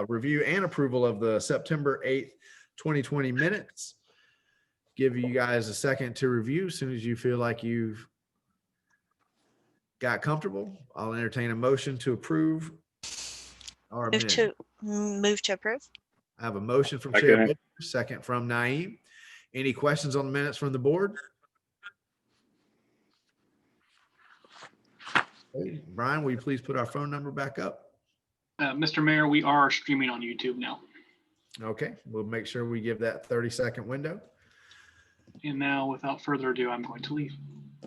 review and approval of the September 8th, 2020 minutes. Give you guys a second to review. As soon as you feel like you've got comfortable, I'll entertain a motion to approve or amend. Move to approve. I have a motion from Chair Baker, second from Naeem. Any questions on the minutes from the board? Okay. Brian, will you please put our phone number back up? Mr. Mayor, we are streaming on YouTube now. Okay, we'll make sure we give that 30-second window. And now, without further ado, I'm going to leave.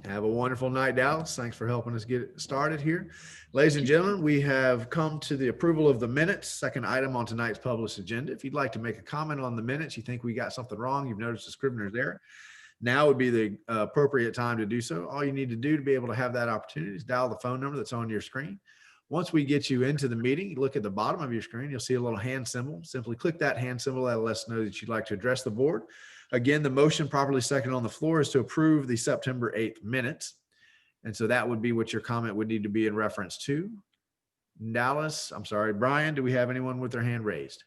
Have a wonderful night, Dallas. Thanks for helping us get it started here. Ladies and gentlemen, we have come to the approval of the minutes, second item on tonight's published agenda. If you'd like to make a comment on the minutes, you think we got something wrong, you've noticed the scrivener's error, now would be the appropriate time to do so. All you need to do to be able to have that opportunity is dial the phone number that's on your screen. Once we get you into the meeting, you look at the bottom of your screen, you'll see a little hand symbol. Simply click that hand symbol. That'll let us know that you'd like to address the board. Again, the motion properly seconded on the floor is to approve the September 8th minutes. And so that would be what your comment would need to be in reference to. Dallas, I'm sorry, Brian, do we have anyone with their hand raised?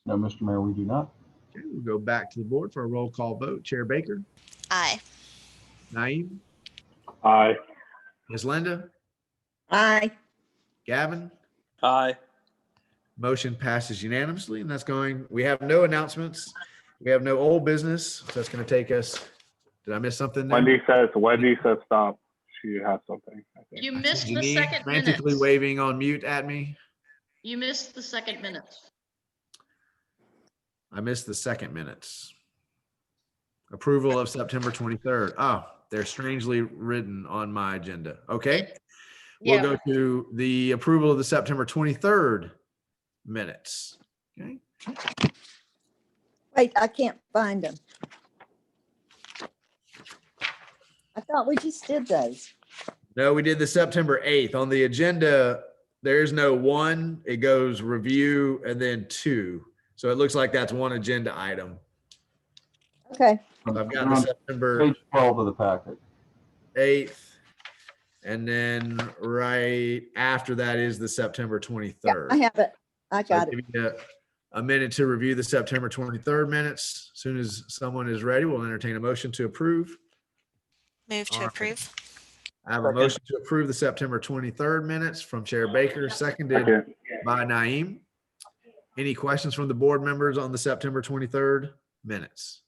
No, Mr. Mayor, we do not. Okay, we'll go back to the board for a roll call vote. Chair Baker? Aye. Naeem? Aye. Ms. Linda? Aye. Gavin? Aye. Motion passes unanimously, and that's going, we have no announcements. We have no old business. So that's going to take us, did I miss something there? Wendy says stop. She has something, I think. You missed the Janine second frantically minutes. waving on mute at me. You missed the second minutes. I missed the second minutes. Approval of September 23rd. Oh, they're strangely written on my agenda. Okay. We'll go to the approval of the September 23rd minutes. Okay. Wait, I can't find them. I thought we just did those. No, we did the September 8th. On the agenda, there's no one. It goes review and then two. So it looks like that's one agenda item. Okay. I've got the September Page 12 of the packet. 8th. And then right after that is the September 23rd. Yeah, I have it. I got it. Give you a minute to review the September 23rd minutes. As soon as someone is ready, we'll entertain a motion to approve. Move to All right. approve. I have a motion to approve the September 23rd minutes from Chair Baker, seconded by Naeem. Any questions from the board members on the September 23rd minutes?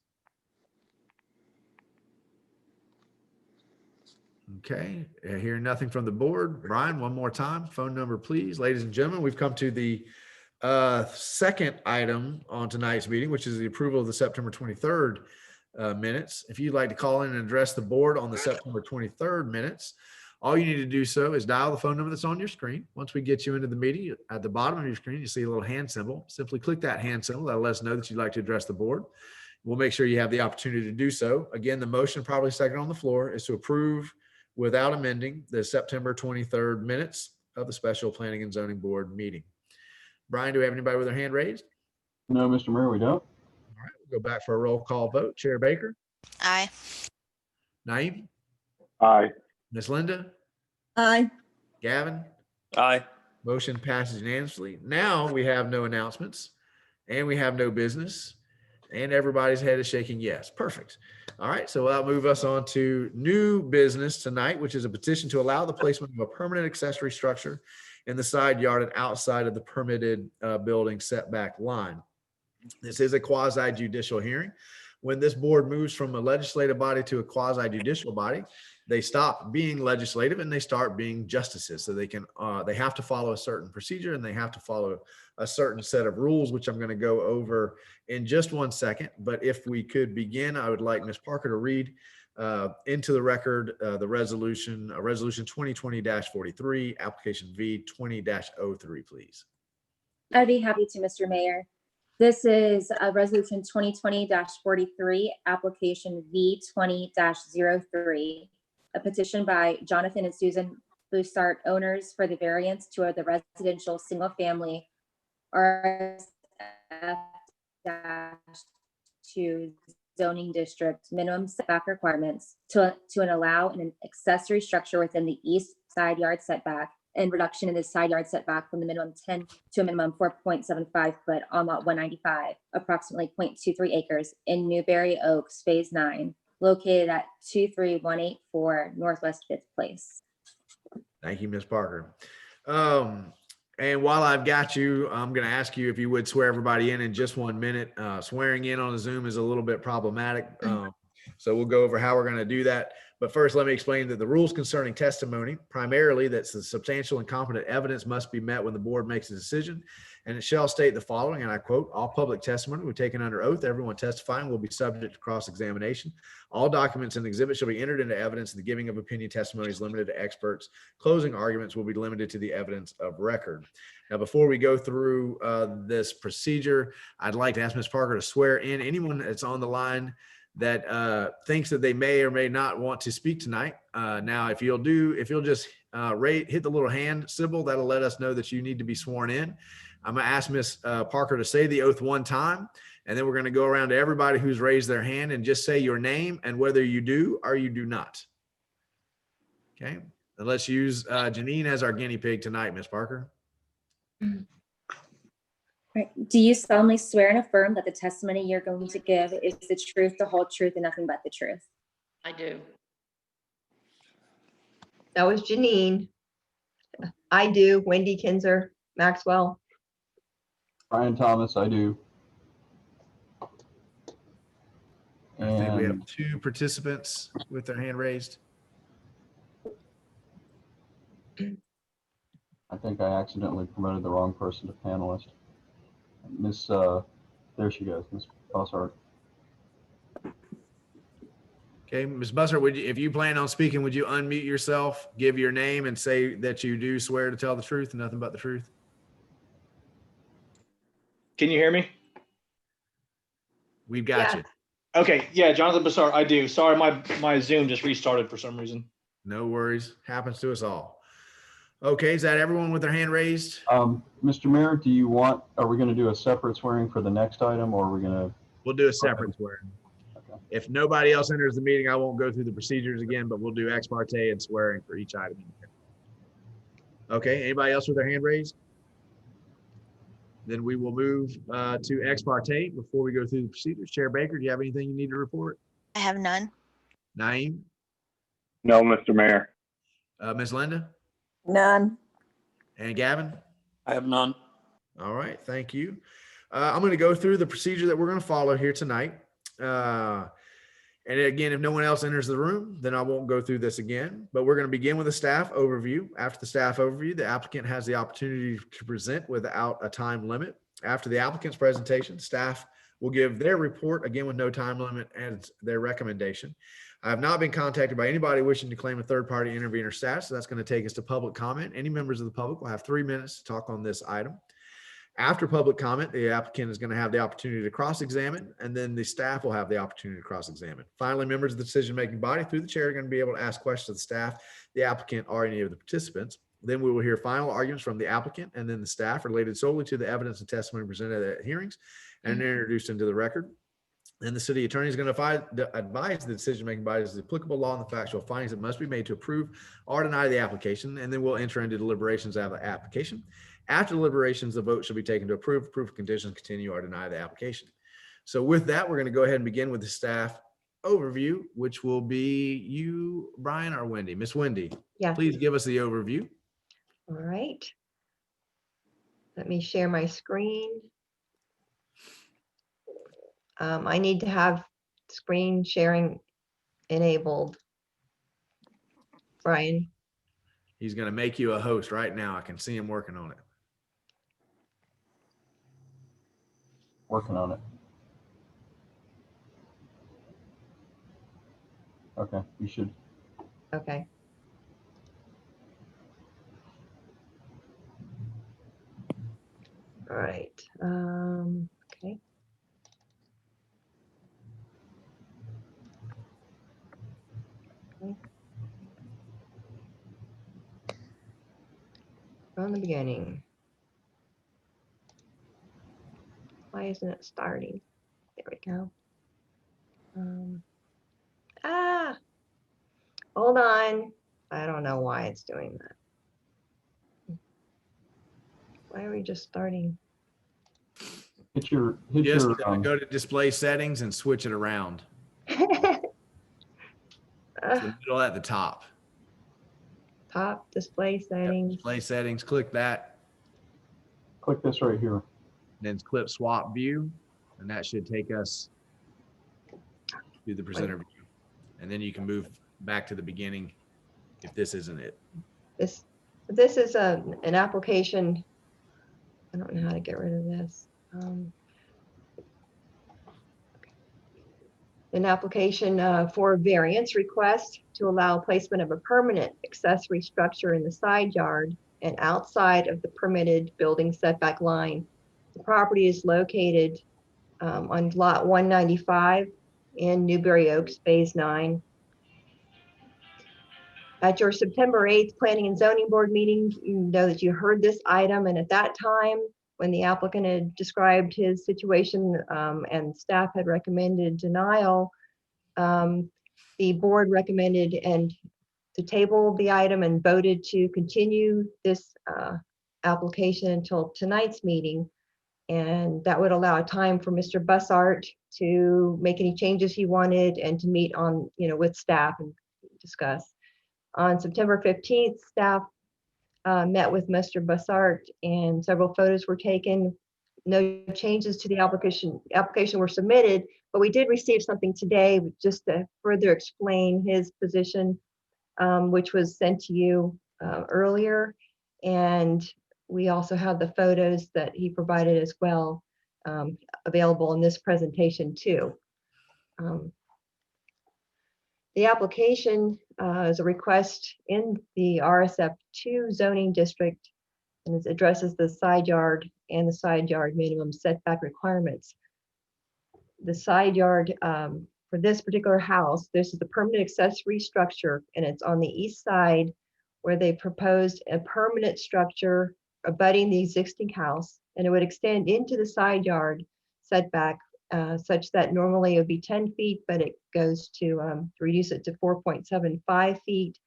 Okay, hearing nothing from the board. Brian, one more time, phone number, please. Ladies and gentlemen, we've come to the second item on tonight's meeting, which is the approval of the September 23rd minutes. If you'd like to call in and address the board on the September 23rd minutes, all you need to do so is dial the phone number that's on your screen. Once we get you into the meeting, at the bottom of your screen, you see a little hand symbol. Simply click that hand symbol. That'll let us know that you'd like to address the board. We'll make sure you have the opportunity to do so. Again, the motion probably second on the floor is to approve without amending the September 23rd minutes of the Special Planning and Zoning Board meeting. Brian, do we have anybody with their hand raised? No, Mr. Mayor, we don't. All right, we'll go back for a roll call vote. Chair Baker? Aye. Naeem? Aye. Ms. Linda? Aye. Gavin? Aye. Motion passes unanimously. Now we have no announcements and we have no business and everybody's head is shaking yes. Perfect. All right, so that'll move us on to new business tonight, which is a petition to allow the placement of a permanent accessory structure in the side yard and outside of the permitted building setback line. This is a quasi judicial hearing. When this board moves from a legislative body to a quasi judicial body, they stop being legislative and they start being justices. So they have to follow a certain procedure and they have to follow a certain set of rules, which I'm going to go over in just one second. But if we could begin, I would like Ms. Parker to read into the record the resolution 2020-43, application V 20-03, please. I'd be happy to, Mr. Mayor. This is a resolution 2020-43, application V 20-03, a petition by Jonathan and Susan Bussart, owners, for the variance to the residential single-family RSF-2 zoning district minimum setback requirements to allow an accessory structure within the east side yard setback and reduction in the side yard setback from the minimum 10 to a minimum 4.75 foot on lot 195, approximately 0.23 acres in Newberry Oaks, Phase 9, located at 23184 Northwest 5th Place. Thank you, Ms. Parker. And while I've got you, I'm going to ask you if you would swear everybody in just 1 minute. Swearing in on a Zoom is a little bit problematic. So we'll go over how we're going to do that. But first, let me explain that the rules concerning testimony, primarily that's the substantial and competent evidence must be met when the board makes a decision. And it shall state the following, and I quote, all public testimony will be taken under oath. Everyone testifying will be subject to cross-examination. All documents and exhibits shall be entered into evidence. The giving of opinion testimony is limited to experts. Closing arguments will be limited to the evidence of record. Now, before we go through this procedure, I'd like to ask Ms. Parker to swear in anyone that's on the line that thinks that they may or may not want to speak tonight. Now, if you'll just hit the little hand symbol, that'll let us know that you need to be sworn in. I'm going to ask Ms. Parker to say the oath one time, and then we're going to go around to everybody who's raised their hand and just say your name and whether you do or you do not. Okay. And let's use Janine as our guinea pig tonight, Ms. Parker. Right. Do you solemnly swear and affirm that the testimony you're going to give is the truth, the whole truth, and nothing but the truth? I do. That was Janine. I do. Wendy Kinzer, Maxwell. Brian Thomas, I do. I think we have And 2 participants with their hand raised. I think I accidentally promoted the wrong person to panelist. Miss, there she goes, Miss Bossart. Okay, Ms. Busser, if you plan on speaking, would you unmute yourself, give your name, and say that you do swear to tell the truth and nothing but the truth? Can you hear me? We've got Yeah. you. Okay, yeah, Jonathan Bassar, I do. Sorry, my Zoom just restarted for some reason. No worries. Happens to us all. Okay, is that everyone with their hand raised? Mr. Mayor, are we going to do a separate swearing for the next item, or are we going to? We'll do a separate swearing. Okay. If nobody else enters the meeting, I won't go through the procedures again, but we'll do ex parte and swearing for each item. Okay, anybody else with their hand raised? Then we will move to ex parte. Before we go through the procedures, Chair Baker, do you have anything you need to report? I have none. Naeem? No, Mr. Mayor. Ms. Linda? None. And Gavin? I have none. All right, thank you. I'm going to go through the procedure that we're going to follow here tonight. And again, if no one else enters the room, then I won't go through this again, but we're going to begin with a staff overview. After the staff overview, the applicant has the opportunity to present without a time limit. After the applicant's presentation, staff will give their report, again with no time limit, and their recommendation. I have not been contacted by anybody wishing to claim a third-party intervener status, so that's going to take us to public comment. Any members of the public will have 3 minutes to talk on this item. After public comment, the applicant is going to have the opportunity to cross-examine, and then the staff will have the opportunity to cross-examine. Finally, members of the decision-making body through the chair are going to be able to ask questions of the staff, the applicant, or any of the participants. Then we will hear final arguments from the applicant and then the staff related solely to the evidence and testimony presented at hearings and introduced into the record. And the city attorney is going to advise the decision-making body as the applicable law and the factual findings that must be made to approve or deny the application. And then we'll enter into deliberations of the application. After deliberations, the vote shall be taken to approve of conditions, continue or deny the application. So with that, we're going to go ahead and begin with the staff overview, which will be you, Brian, or Wendy. Miss Wendy, Yeah. please give us the overview. All right. Let me share my screen. I need to have screen sharing enabled. Brian, He's going to make you a host right now. I can see him working on it. Working on it. Okay, you should. okay. All right. Okay. From the beginning. Why isn't it starting? There we go. Hold on. I don't know why it's doing that. Why are we just starting? Hit your, Just go to display settings and switch it around. It's the middle at the top. Top display Yep, settings. display settings, click that, click this right here. then clip swap view, and that should take us to the presenter view. And then you can move back to the beginning if this isn't it. This is an application. I don't know how to get rid of this. An application for a variance request to allow placement of a permanent accessory structure in the side yard and outside of the permitted building setback line. The property is located on lot 195 in Newberry Oaks, Phase 9. At your September 8th Planning and Zoning Board meeting, you know that you heard this item, and at that time, when the applicant had described his situation and staff had recommended denial, the board recommended and to table the item and voted to continue this application until tonight's meeting. And that would allow time for Mr. Bussart to make any changes he wanted and to meet on, with staff and discuss. On September 15th, staff met with Mr. Bussart and several photos were taken. No changes to the application were submitted, but we did receive something today just to further explain his position, which was sent to you earlier. And we also have the photos that he provided as well available in this presentation too. The application is a request in the RSF2 zoning district, and it addresses the side yard and the side yard minimum setback requirements. The side yard for this particular house, this is the permanent accessory structure, and it's on the east side where they proposed a permanent structure abutting the existing house, and it would extend into the side yard setback such that normally it would be 10 feet, but it goes to reduce it to 4.75 feet.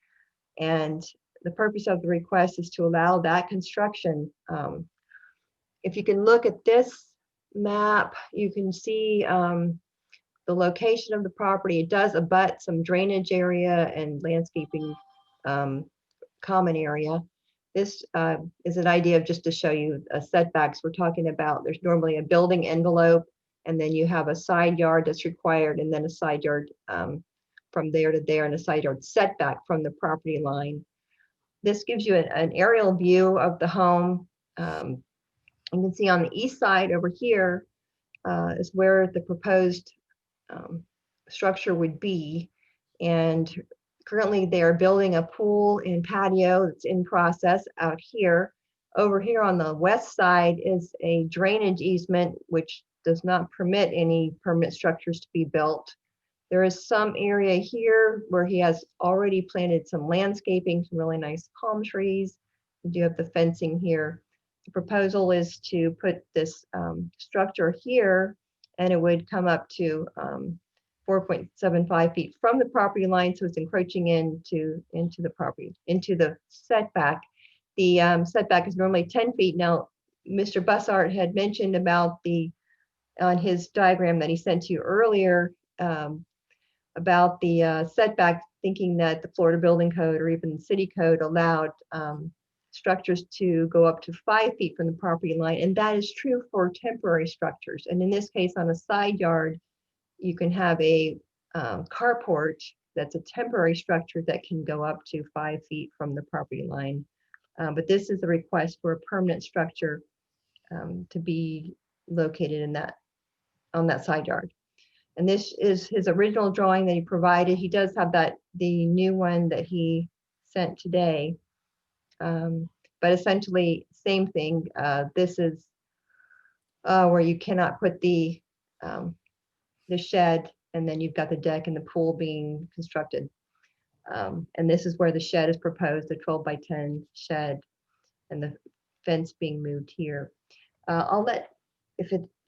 And the purpose of the request is to allow that construction. If you can look at this map, you can see the location of the property. It does abut some drainage area and landscaping common area. This is an idea of just to show you setbacks we're talking about. There's normally a building envelope, and then you have a side yard that's required, and then a side yard from there to there, and a side yard setback from the property line. This gives you an aerial view of the home. You can see on the east side over here is where the proposed structure would be. And currently they are building a pool and patio that's in process out here. Over here on the west side is a drainage easement, which does not permit any permanent structures to be built. There is some area here where he has already planted some landscaping, some really nice palm trees. You do have the fencing here. The proposal is to put this structure here, and it would come up to 4.75 feet from the property line, so it's encroaching into the property, into the setback. The setback is normally 10 feet. Now, Mr. Bussart had mentioned about on his diagram that he sent to you earlier about the setback, thinking that the Florida Building Code or even the city code allowed structures to go up to 5 feet from the property line. And that is true for temporary structures. And in this case, on a side yard, you can have a carport that's a temporary structure that can go up to 5 feet from the property line. But this is a request for a permanent structure to be located on that side yard. And this is his original drawing that he provided. He does have the new one that he sent today. But essentially, same thing. This is where you cannot put the shed, and then you've got the deck and the pool being constructed. And this is where the shed is proposed, the 12 by 10 shed, and the fence being moved here. I'll let,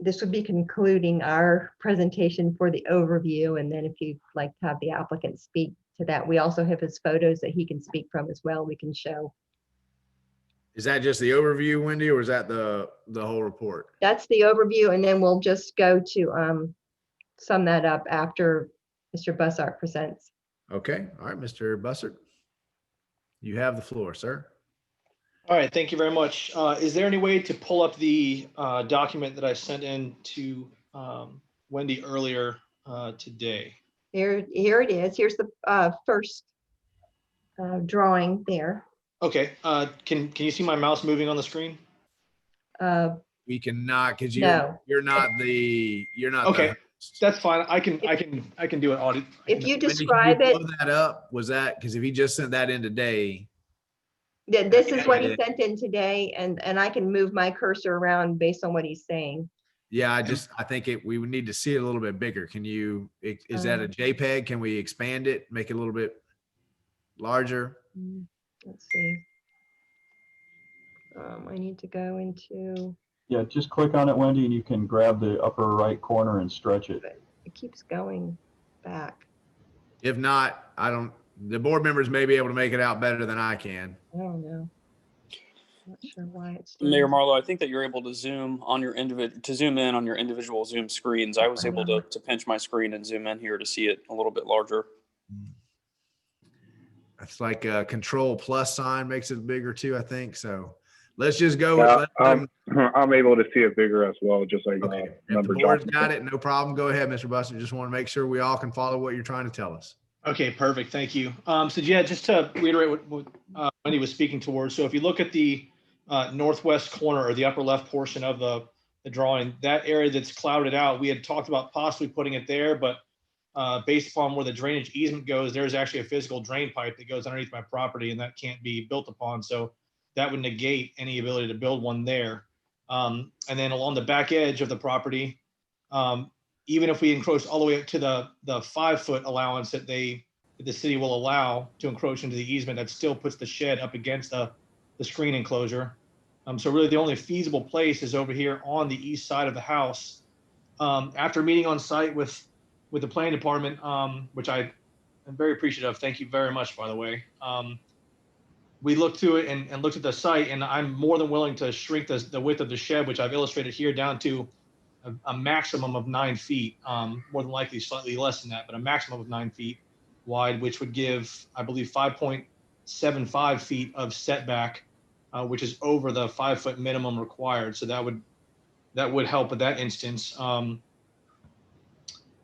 this would be concluding our presentation for the overview, and then if you'd like to have the applicant speak to that, we also have his photos that he can speak from as well, we can show. Is that just the overview, Wendy, or is that the whole report? That's the overview, and then we'll just go to sum that up after Mr. Bussart presents. Okay, all right, Mr. Bussard. You have the floor, sir. All right, thank you very much. Is there any way to pull up the document that I sent in to Wendy earlier today? Here it is. Here's the first drawing there. Okay, can you see my mouse moving on the screen? We cannot, because No. you're not the Okay, host. that's fine. I can do it. Audit. If you Wendy, can describe you it, blow that up? Was that because if he just sent that in today? this is what he sent in today, and I can move my cursor around based on what he's saying. Yeah, I think we would need to see it a little bit bigger. Can you, is that a JPEG? Can we expand it, make it a little bit larger? Let's see. I need to go into, Yeah, just click on it, Wendy, and you can grab the upper right corner and stretch it. it keeps going back. If not, the board members may be able to make it out better than I can. I don't know. Not sure why it's doing Mayor that. Marlowe, I think that you're able to zoom on your zoom in on your individual Zoom screens. I was able to pinch my screen and zoom in here to see it a little bit larger. It's like a control plus sign makes it bigger too, I think. So let's just go Yeah, with I'm able to see it bigger as well, just like okay. If the member board's Johnson. got it, no problem. Go ahead, Mr. Buster. Just want to make sure we all can follow what you're trying to tell us. Okay, perfect. Thank you. So yeah, just to reiterate what Wendy was speaking towards. So if you look at the northwest corner or the upper left portion of the drawing, that area that's clouded out, we had talked about possibly putting it there, but based upon where the drainage easement goes, there's actually a physical drain pipe that goes underneath my property, and that can't be built upon. So that would negate any ability to build one there. And then along the back edge of the property, even if we encroach all the way up to the 5-foot allowance that the city will allow to encroach into the easement, that still puts the shed up against the screen enclosure. So really the only feasible place is over here on the east side of the house. After meeting on site with the planning department, which I am very appreciative of, thank you very much, by the way. We looked through it and looked at the site, and I'm more than willing to shrink the width of the shed, which I've illustrated here, down to a maximum of 9 feet, more than likely slightly less than that, but a maximum of 9 feet wide, which would give, I believe, 5.75 feet of setback, which is over the 5-foot minimum required. So that would help with that instance.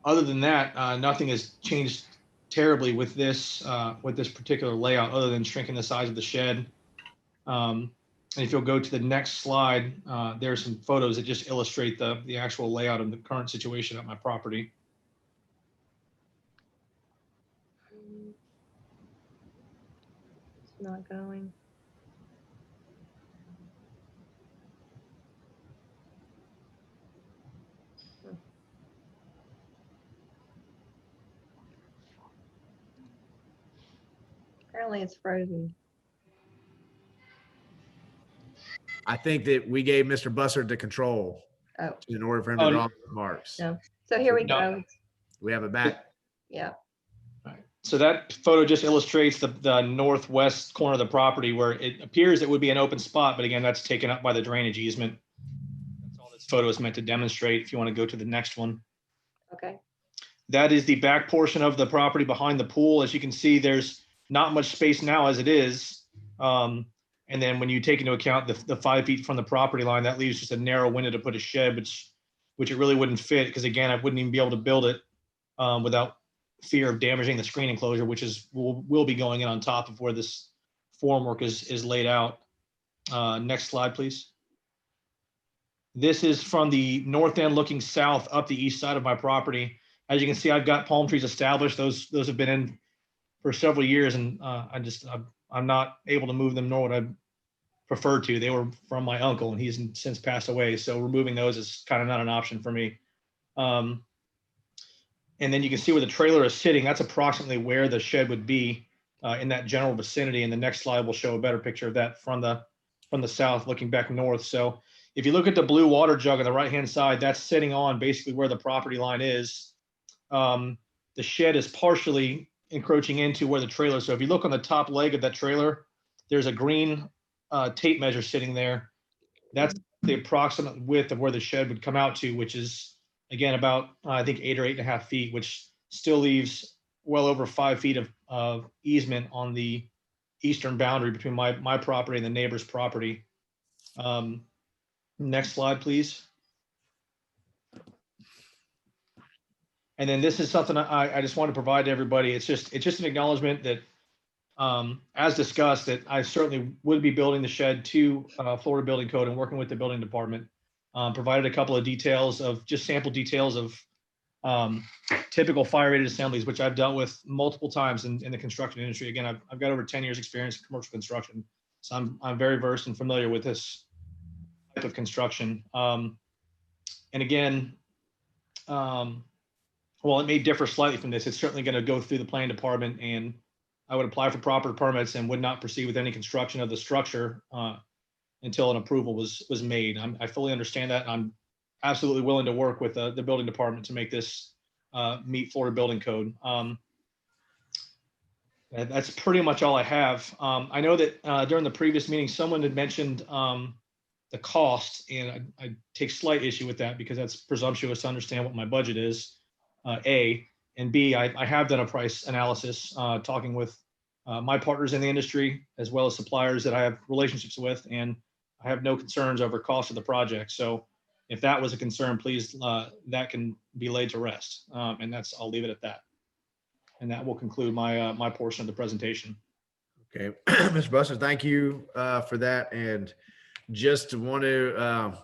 Other than that, nothing has changed terribly with this particular layout, other than shrinking the size of the shed. And if you'll go to the next slide, there are some photos that just illustrate the actual layout of the current situation at my property. It's not going. Apparently it's frozen. I think that we gave Mr. Bussard the control in order for him to draw marks. No. So here we go. We have it back. Yeah. So that photo just illustrates the northwest corner of the property, where it appears it would be an open spot, but again, that's taken up by the drainage easement. That's all this photo is meant to demonstrate. If you want to go to the next one. Okay. That is the back portion of the property behind the pool. As you can see, there's not much space now as it is. And then when you take into account the 5 feet from the property line, that leaves just a narrow window to put a shed, which it really wouldn't fit, because again, I wouldn't even be able to build it without fear of damaging the screen enclosure, which will be going in on top of where this formwork is laid out. Next slide, please. This is from the north end looking south up the east side of my property. As you can see, I've got palm trees established. Those have been in for several years, and I'm not able to move them, nor would I prefer to. They were from my uncle, and he's since passed away. So removing those is kind of not an option for me. And then you can see where the trailer is sitting. That's approximately where the shed would be in that general vicinity. And the next slide will show a better picture of that from the south looking back north. So if you look at the blue water jug on the right-hand side, that's sitting on basically where the property line is. The shed is partially encroaching into where the trailer is. So if you look on the top leg of that trailer, there's a green tape measure sitting there. That's the approximate width of where the shed would come out to, which is again about I think 8 or 8.5 feet, which still leaves well over 5 feet of easement on the eastern boundary between my property and the neighbor's property. Next slide, please. And then this is something I just want to provide to everybody. It's just an acknowledgement that, as discussed, that I certainly would be building the shed to Florida Building Code and working with the building department. Provided a couple of details of just sample details of typical fire rated assemblies, which I've dealt with multiple times in the construction industry. Again, I've got over 10 years experience in commercial construction, so I'm very versed and familiar with this type of construction. And again, well, it may differ slightly from this. It's certainly going to go through the planning department, and I would apply for proper permits and would not proceed with any construction of the structure until an approval was made. I fully understand that. I'm absolutely willing to work with the building department to make this meet Florida Building Code. That's pretty much all I have. I know that during the previous meeting, someone had mentioned the cost, and I take slight issue with that because that's presumptuous to understand what my budget is, A. And B, I have done a price analysis talking with my partners in the industry, as well as suppliers that I have relationships with, and I have no concerns over cost of the project. So if that was a concern, please, that can be laid to rest. And I'll leave it at that. And that will conclude my my portion of the presentation. Okay, Mr. Buster, thank you for that. And just want to,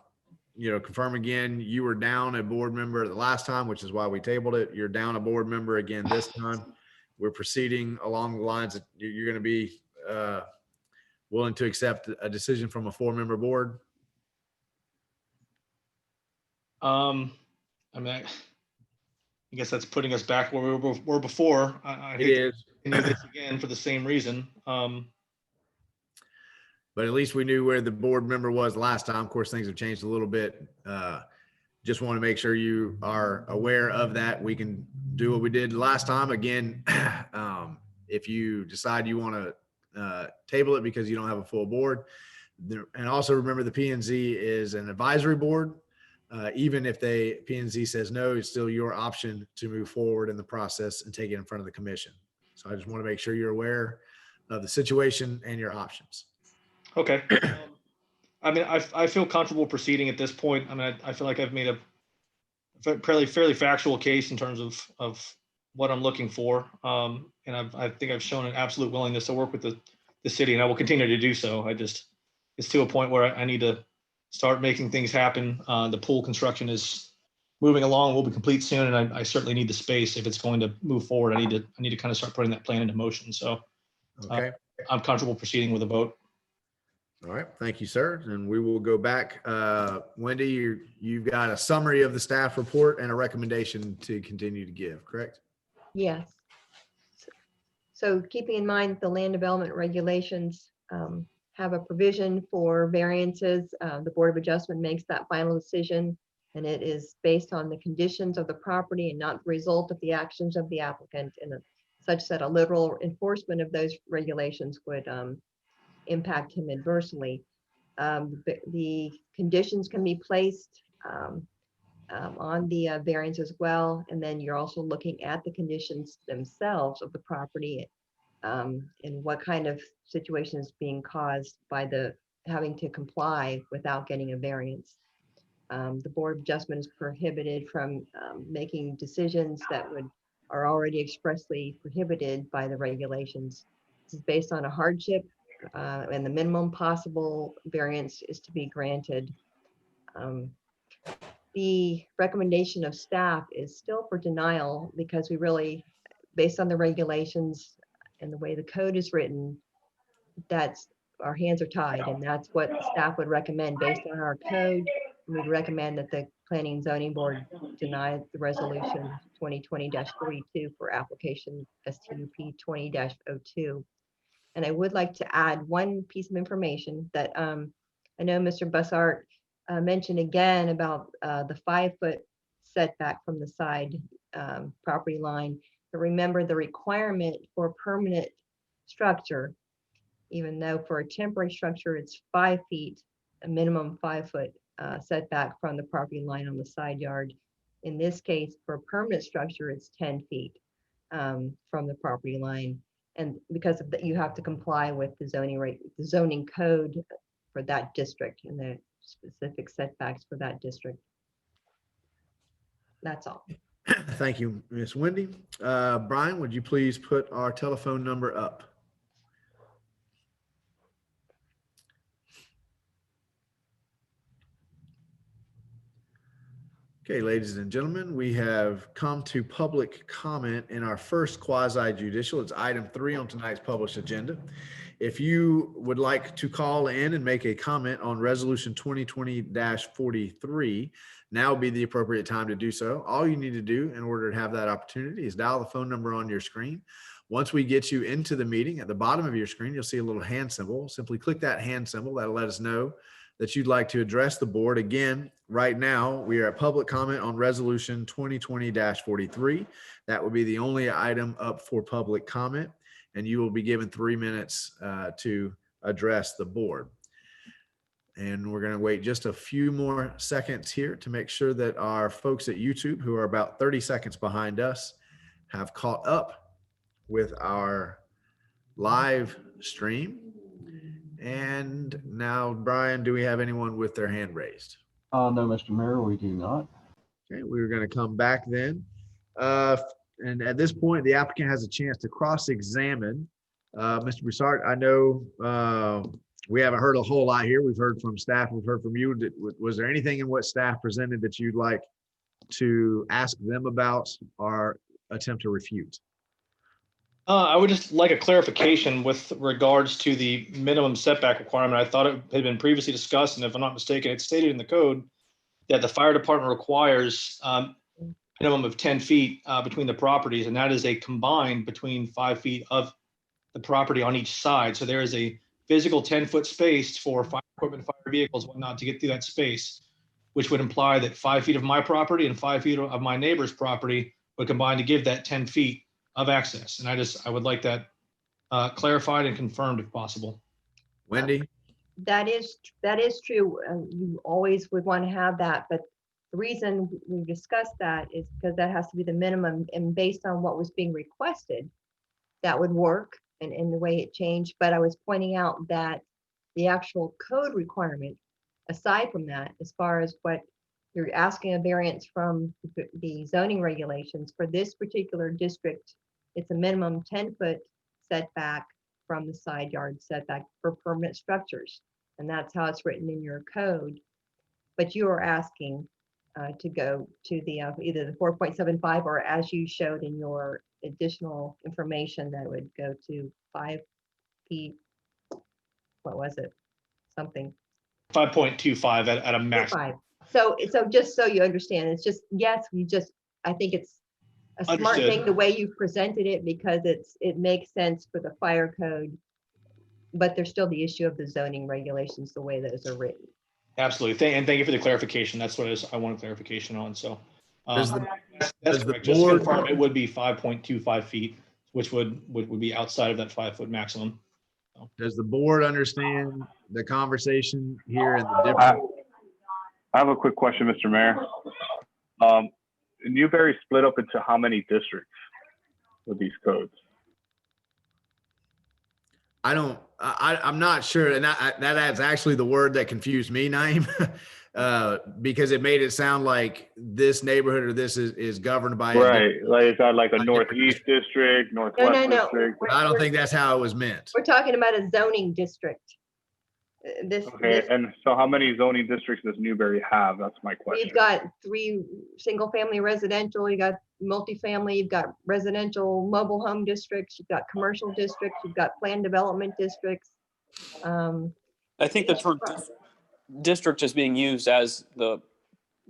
confirm again, you were down a board member the last time, which is why we tabled it. You're down a board member again this time. We're proceeding along the lines that you're going to be willing to accept a decision from a 4-member board. I mean, I guess that's putting us back where we were before. I It hate to is, continue this again for the same reason. but at least we knew where the board member was last time. Of course, things have changed a little bit. Just want to make sure you are aware of that. We can do what we did last time. Again, if you decide you want to table it because you don't have a full board, and also remember the P&Z is an advisory board. Even if P&Z says no, it's still your option to move forward in the process and take it in front of the commission. So I just want to make sure you're aware of the situation and your options. Okay. I mean, I feel comfortable proceeding at this point. I mean, I feel like I've made a fairly factual case in terms of what I'm looking for. And I think I've shown an absolute willingness to work with the city, and I will continue to do so. It's to a point where I need to start making things happen. The pool construction is moving along, will be complete soon, and I certainly need the space if it's going to move forward. I need to kind of start putting that plan into motion. So Okay. I'm comfortable proceeding with a vote. All right. Thank you, sir. And we will go back. Wendy, you've got a summary of the staff report and a recommendation to continue to give, correct? Yes. So keeping in mind the land development regulations have a provision for variances, the Board of Adjustment makes that final decision, and it is based on the conditions of the property and not the result of the actions of the applicant, and such that a literal enforcement of those regulations would impact him adversely. The conditions can be placed on the variance as well, and then you're also looking at the conditions themselves of the property and what kind of situation is being caused by the having to comply without getting a variance. The Board of Adjustment is prohibited from making decisions that are already expressly prohibited by the regulations. This is based on a hardship, and the minimum possible variance is to be granted. The recommendation of staff is still for denial because we really, based on the regulations and the way the code is written, that's our hands are tied, and that's what staff would recommend based on our code. We'd recommend that the Planning and Zoning Board deny the resolution 2020-42 for application STUP 20-02. And I would like to add one piece of information that I know Mr. Bussart mentioned again about the 5-foot setback from the side property line. But remember, the requirement for permanent structure even though for a temporary structure, it's 5 feet, a minimum 5-foot setback from the property line on the side yard. In this case, for a permanent structure, it's 10 feet from the property line. And because of that, you have to comply with the zoning code for that district and the specific setbacks for that district. That's all. Thank you, Miss Wendy. Brian, would you please put our telephone number up? Okay, ladies and gentlemen, we have come to public comment in our first quasi judicial. It's item 3 on tonight's published agenda. If you would like to call in and make a comment on resolution 2020-43, now would be the appropriate time to do so. All you need to do in order to have that opportunity is dial the phone number on your screen. Once we get you into the meeting, at the bottom of your screen, you'll see a little hand symbol. Simply click that hand symbol. That'll let us know that you'd like to address the board. Again, right now, we are at public comment on resolution 2020-43. That would be the only item up for public comment, and you will be given 3 minutes to address the board. And we're going to wait just a few more seconds here to make sure that our folks at YouTube, who are about 30 seconds behind us, have caught up with our live stream. And now, Brian, do we have anyone with their hand raised? No, Mr. Mayor, we do not. Okay, we're going to come back then. And at this point, the applicant has a chance to cross-examine. Mr. Broussard, I know we haven't heard a whole lot here. We've heard from staff. We've heard from you. Was there anything in what staff presented that you'd like to ask them about or attempt to refute? I would just like a clarification with regards to the minimum setback requirement. I thought it had been previously discussed, and if I'm not mistaken, it's stated in the code that the fire department requires minimum of 10 feet between the properties, and that is a combined between 5 feet of the property on each side. So there is a physical 10-foot space for fire equipment, fire vehicles, whatnot, to get through that space, which would imply that 5 feet of my property and 5 feet of my neighbor's property would combine to give that 10 feet of access. And I would like that clarified and confirmed if possible. Wendy? That is true. You always would want to have that, but the reason we discussed that is because that has to be the minimum, and based on what was being requested, that would work and in the way it changed. But I was pointing out that the actual code requirement, aside from that, as far as what you're asking a variance from the zoning regulations for this particular district, it's a minimum 10-foot setback from the side yard setback for permanent structures. And that's how it's written in your code. But you are asking to go to the either the 4.75 or, as you showed in your additional information, that would go to 5 feet. What was it? Something. 5.25 at a max. 5. So just so you understand, it's just, yes, I think it's a smart Understood. thing the way you presented it, because it makes sense for the fire code, but there's still the issue of the zoning regulations, the way those are written. Absolutely. And thank you for the clarification. That's what I want clarification on. So Does that's the correct. Just to board- confirm, it would be 5.25 feet, which would be outside of that 5-foot maximum. Does the board understand the conversation here and the difference? I have a quick question, Mr. Mayor. Newberry split up into how many districts with these codes? I'm not sure. And that's actually the word that confused me, Naeem, because it made it sound like this neighborhood or this is governed by. Right. Like it's got like a northeast district, northwest No. district. I don't think that's how it was meant. We're talking about a zoning district. Okay. And so how many zoning districts does Newberry have? That's my question. We've got 3 single-family residential, you got multifamily, you've got residential mobile home districts, you've got commercial districts, you've got planned development districts. I think the term district is being used as the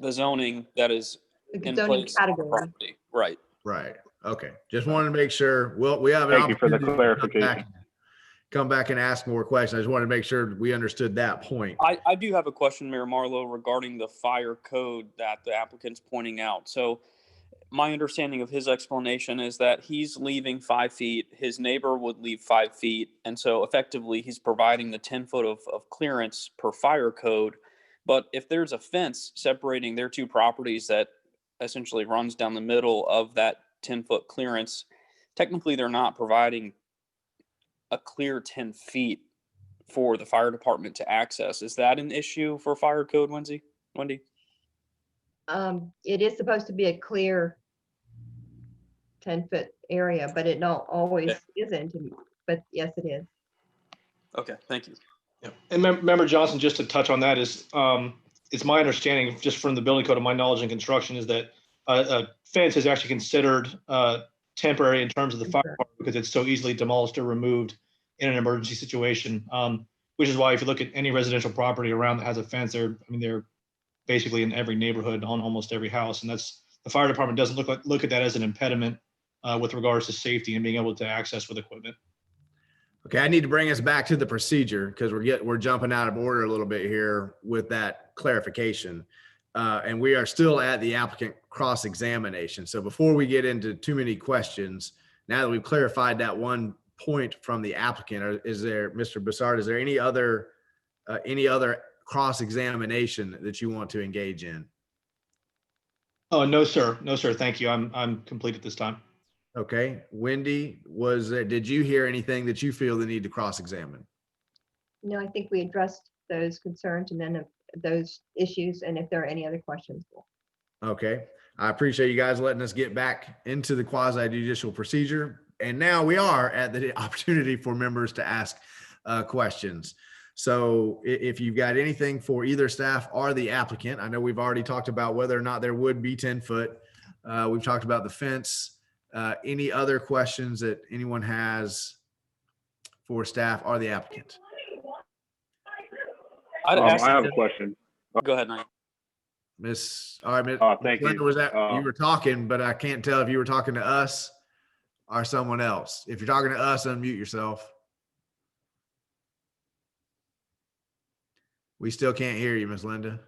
zoning that is The in zoning place on the category. property. Right. Right. Okay. Just wanted to make sure. Well, we have an Thank you for the opportunity to clarification. come back and ask more questions. I just wanted to make sure we understood that point. I do have a question, Mayor Marlowe, regarding the fire code that the applicant's pointing out. So my understanding of his explanation is that he's leaving 5 feet, his neighbor would leave 5 feet. And so effectively he's providing the 10 foot of clearance per fire code. But if there's a fence separating their two properties that essentially runs down the middle of that 10-foot clearance, technically they're not providing a clear 10 feet for the fire department to access. Is that an issue for fire code, Wendy? It is supposed to be a clear 10-foot area, but it not always isn't. But yes, it is. Okay, thank you. Yeah. And member Johnson, just to touch on that is, it's my understanding, just from the building code of my knowledge in construction, is that a fence is actually considered temporary in terms of the fire department because it's so easily demolished or removed in an emergency situation. Which is why if you look at any residential property around that has a fence, they're basically in every neighborhood, on almost every house, and that's, the fire department doesn't look at that as an impediment with regards to safety and being able to access with equipment. Okay, I need to bring us back to the procedure because we're jumping out of order a little bit here with that clarification. And we are still at the applicant cross-examination. So before we get into too many questions, now that we've clarified that one point from the applicant, is there, Mr. Bassard, is there any other cross-examination that you want to engage in? Oh, no, sir. No, sir. Thank you. I'm complete at this time. Okay, Wendy, did you hear anything that you feel the need to cross-examine? No, I think we addressed those concerns and then those issues. And if there are any other questions. Okay, I appreciate you guys letting us get back into the quasi-judicial procedure. And now we are at the opportunity for members to ask questions. So if you've got anything for either staff or the applicant, I know we've already talked about whether or not there would be 10 foot. We've talked about the fence. Any other questions that anyone has for staff or the applicant? I have a question. Go ahead, Knight. All right, Miss Thank Linda, you. was that you were talking, but I can't tell if you were talking to us or someone else. If you're talking to us, unmute yourself. We still can't hear you, Miss Linda.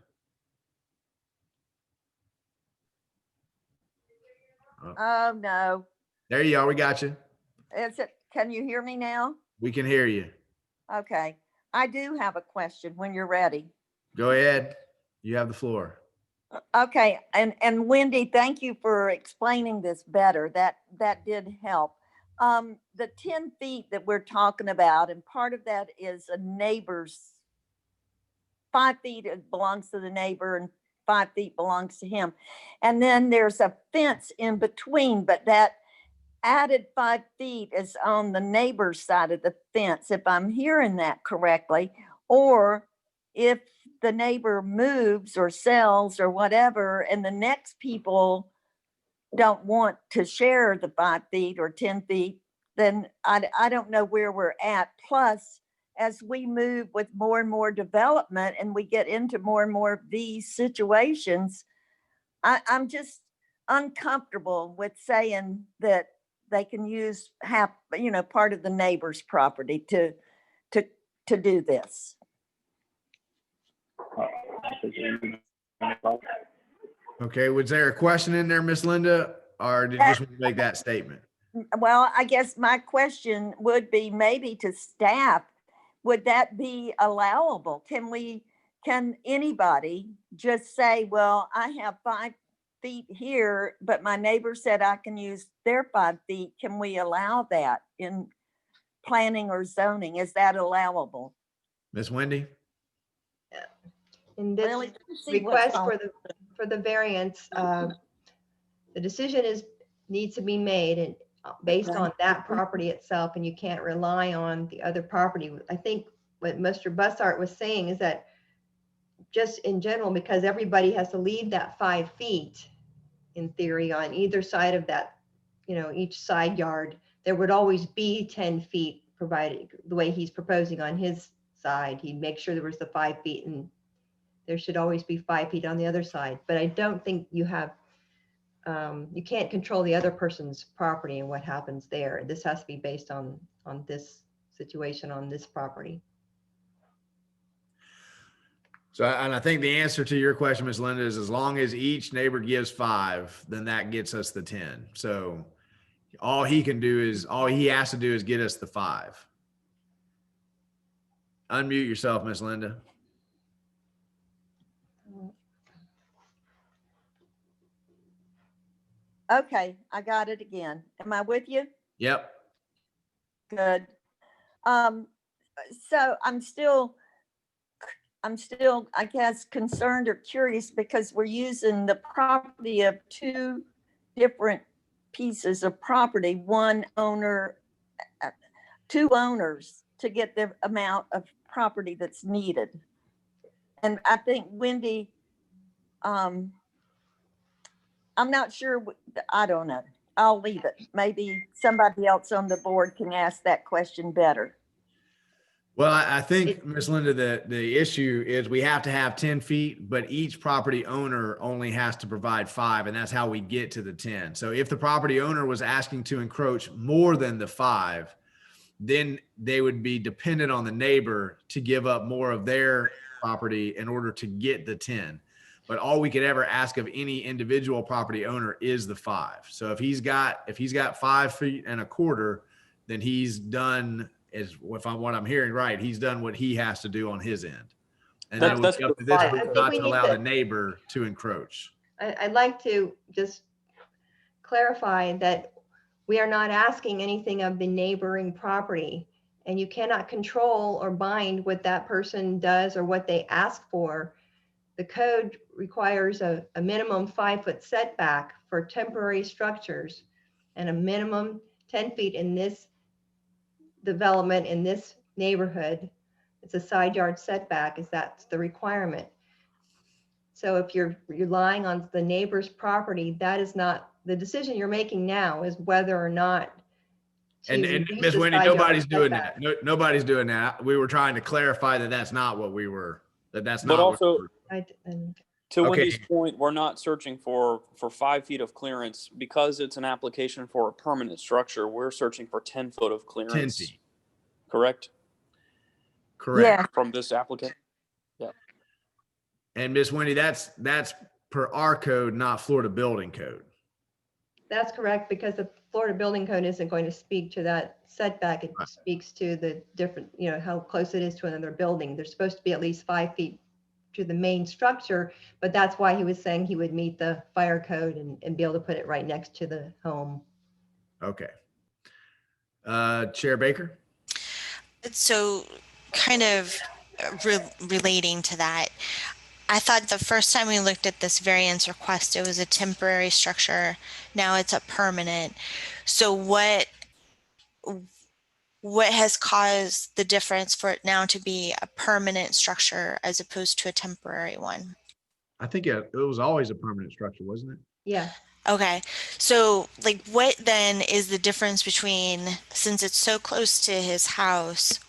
Oh, no. There you are. We got you. Can you hear me now? We can hear you. Okay. I do have a question when you're ready. Go ahead. You have the floor. Okay. And Wendy, thank you for explaining this better. That did help. The 10 feet that we're talking about, and part of that is a neighbor's 5 feet belongs to the neighbor and 5 feet belongs to him. And then there's a fence in between, but that added 5 feet is on the neighbor's side of the fence, if I'm hearing that correctly. Or if the neighbor moves or sells or whatever, and the next people don't want to share the 5 feet or 10 feet, then I don't know where we're at. Plus, as we move with more and more development and we get into more and more of these situations, I'm just uncomfortable with saying that they can use half, part of the neighbor's property to do this. Okay, was there a question in there, Miss Linda, or did you just want to make that statement? Well, I guess my question would be maybe to staff, would that be allowable? Can anybody just say, well, I have 5 feet here, but my neighbor said I can use their 5 feet. Can we allow that in planning or zoning? Is that allowable? Miss Wendy? In this Really? See what's request on- for the variance, the decision needs to be made and based on that property itself, and you can't rely on the other property. I think what Mr. Bussart was saying is that just in general, because everybody has to leave that 5 feet in theory on either side of that, each side yard, there would always be 10 feet provided the way he's proposing on his side. He'd make sure there was the 5 feet and there should always be 5 feet on the other side. But I don't think you have, you can't control the other person's property and what happens there. This has to be based on this situation on this property. So, and I think the answer to your question, Ms. Linda, is as long as each neighbor gives 5, then that gets us the 10. So all he has to do is get us the 5. Unmute yourself, Ms. Linda. Okay, I got it again. Am I with you? Yep. Good. So I'm still, I guess, concerned or curious because we're using the property of 2 different pieces of property, one owner, 2 owners to get the amount of property that's needed. And I think Wendy, I'm not sure, I don't know. I'll leave it. Maybe somebody else on the board can ask that question better. Well, I think, Ms. Linda, the issue is we have to have 10 feet, but each property owner only has to provide 5, and that's how we get to the 10. So if the property owner was asking to encroach more than the 5, then they would be dependent on the neighbor to give up more of their property in order to get the 10. But all we could ever ask of any individual property owner is the 5. So if he's got 5 feet and a quarter, then he's done, is if I'm what I'm hearing right, he's done what he has to do on his end. And then it would be up to this I group think not we to need allow to- the neighbor to encroach. I'd like to just clarify that we are not asking anything of the neighboring property, and you cannot control or bind what that person does or what they ask for. The code requires a minimum 5-foot setback for temporary structures and a minimum 10 feet in this development in this neighborhood. It's a side yard setback, that's the requirement. So if you're relying on the neighbor's property, that is not, the decision you're making now is whether or not to And reduce Ms. the Wendy, side yard nobody's doing setback. that. No, nobody's doing that. We were trying to clarify that that's not what we were, that's But not what also, to Okay. Wendy's point, we're not searching for 5 feet of clearance because it's an application for a permanent structure. We're searching for 10 foot of 10 clearance. feet. Correct? Correct. Yeah. From this applicant? Yeah. And Miss Wendy, that's per our code, not Florida building code. That's correct, because the Florida building code isn't going to speak to that setback. It speaks to the different, how close it is to another building. There's supposed to be at least 5 feet to the main structure, but that's why he was saying he would meet the fire code and be able to put it right next to the home. Okay. Chair Baker? So kind of relating to that, I thought the first time we looked at this variance request, it was a temporary structure. Now it's a permanent. So what has caused the difference for it now to be a permanent structure as opposed to a temporary one? I think it was always a permanent structure, wasn't it? Yeah. Okay, so like what then is the difference between, since it's so close to his house,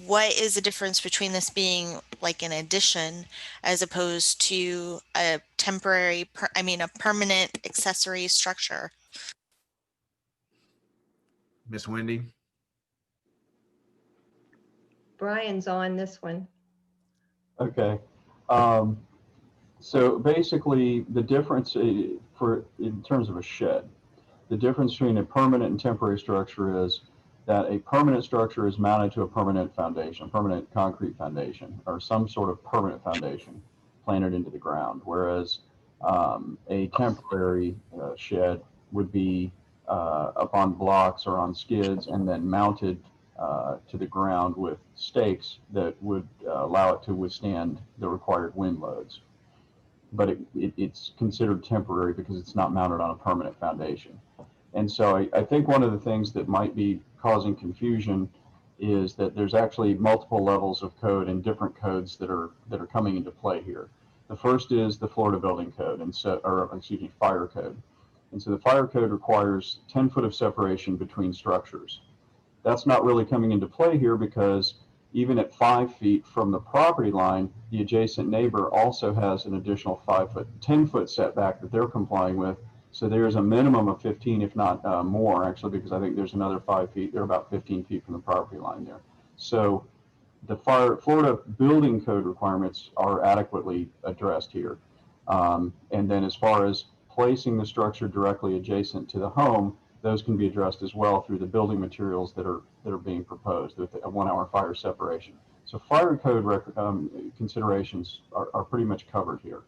what is the difference between this being like an addition as opposed to a temporary, a permanent accessory structure? Miss Wendy? Brian's on this one. Okay. So basically, the difference in terms of a shed, the difference between a permanent and temporary structure is that a permanent structure is mounted to a permanent foundation, permanent concrete foundation, or some sort of permanent foundation planted into the ground, whereas a temporary shed would be up on blocks or on skids and then mounted to the ground with stakes that would allow it to withstand the required wind loads. But it's considered temporary because it's not mounted on a permanent foundation. And so I think one of the things that might be causing confusion is that there's actually multiple levels of code and different codes that are coming into play here. The first is the Florida Building Code, Fire Code. And so the Fire Code requires 10 foot of separation between structures. That's not really coming into play here because even at 5 feet from the property line, the adjacent neighbor also has an additional 10 foot setback that they're complying with. So there's a minimum of 15, if not more, actually, because I think there's another 5 feet. They're about 15 feet from the property line there. So the Florida building code requirements are adequately addressed here. And then as far as placing the structure directly adjacent to the home, those can be addressed as well through the building materials that are being proposed with a 1 hour fire separation. So fire code considerations are pretty much covered here.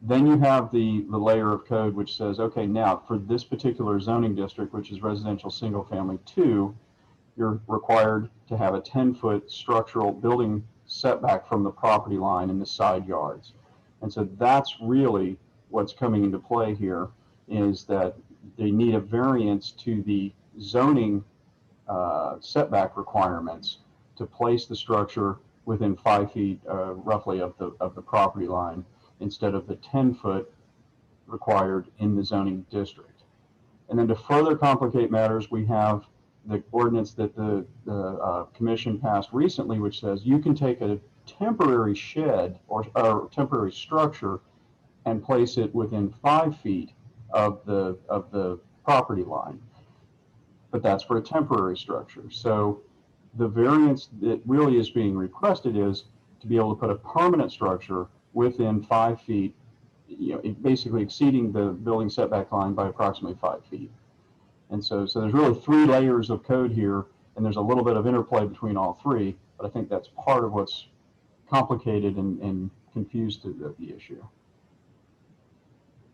Then you have the layer of code which says, okay, now for this particular zoning district, which is residential single family 2, you're required to have a 10-foot structural building setback from the property line in the side yards. And so that's really what's coming into play here, is that they need a variance to the zoning setback requirements to place the structure within 5 feet roughly of the property line, instead of the 10-foot required in the zoning district. And then to further complicate matters, we have the ordinance that the commission passed recently, which says you can take a temporary shed or temporary structure and place it within 5 feet of the property line. But that's for a temporary structure. So the variance that really is being requested is to be able to put a permanent structure within 5 feet, basically exceeding the building setback line by approximately 5 feet. And so there's really 3 layers of code here, and there's a little bit of interplay between all 3, but I think that's part of what's complicated and confused the issue.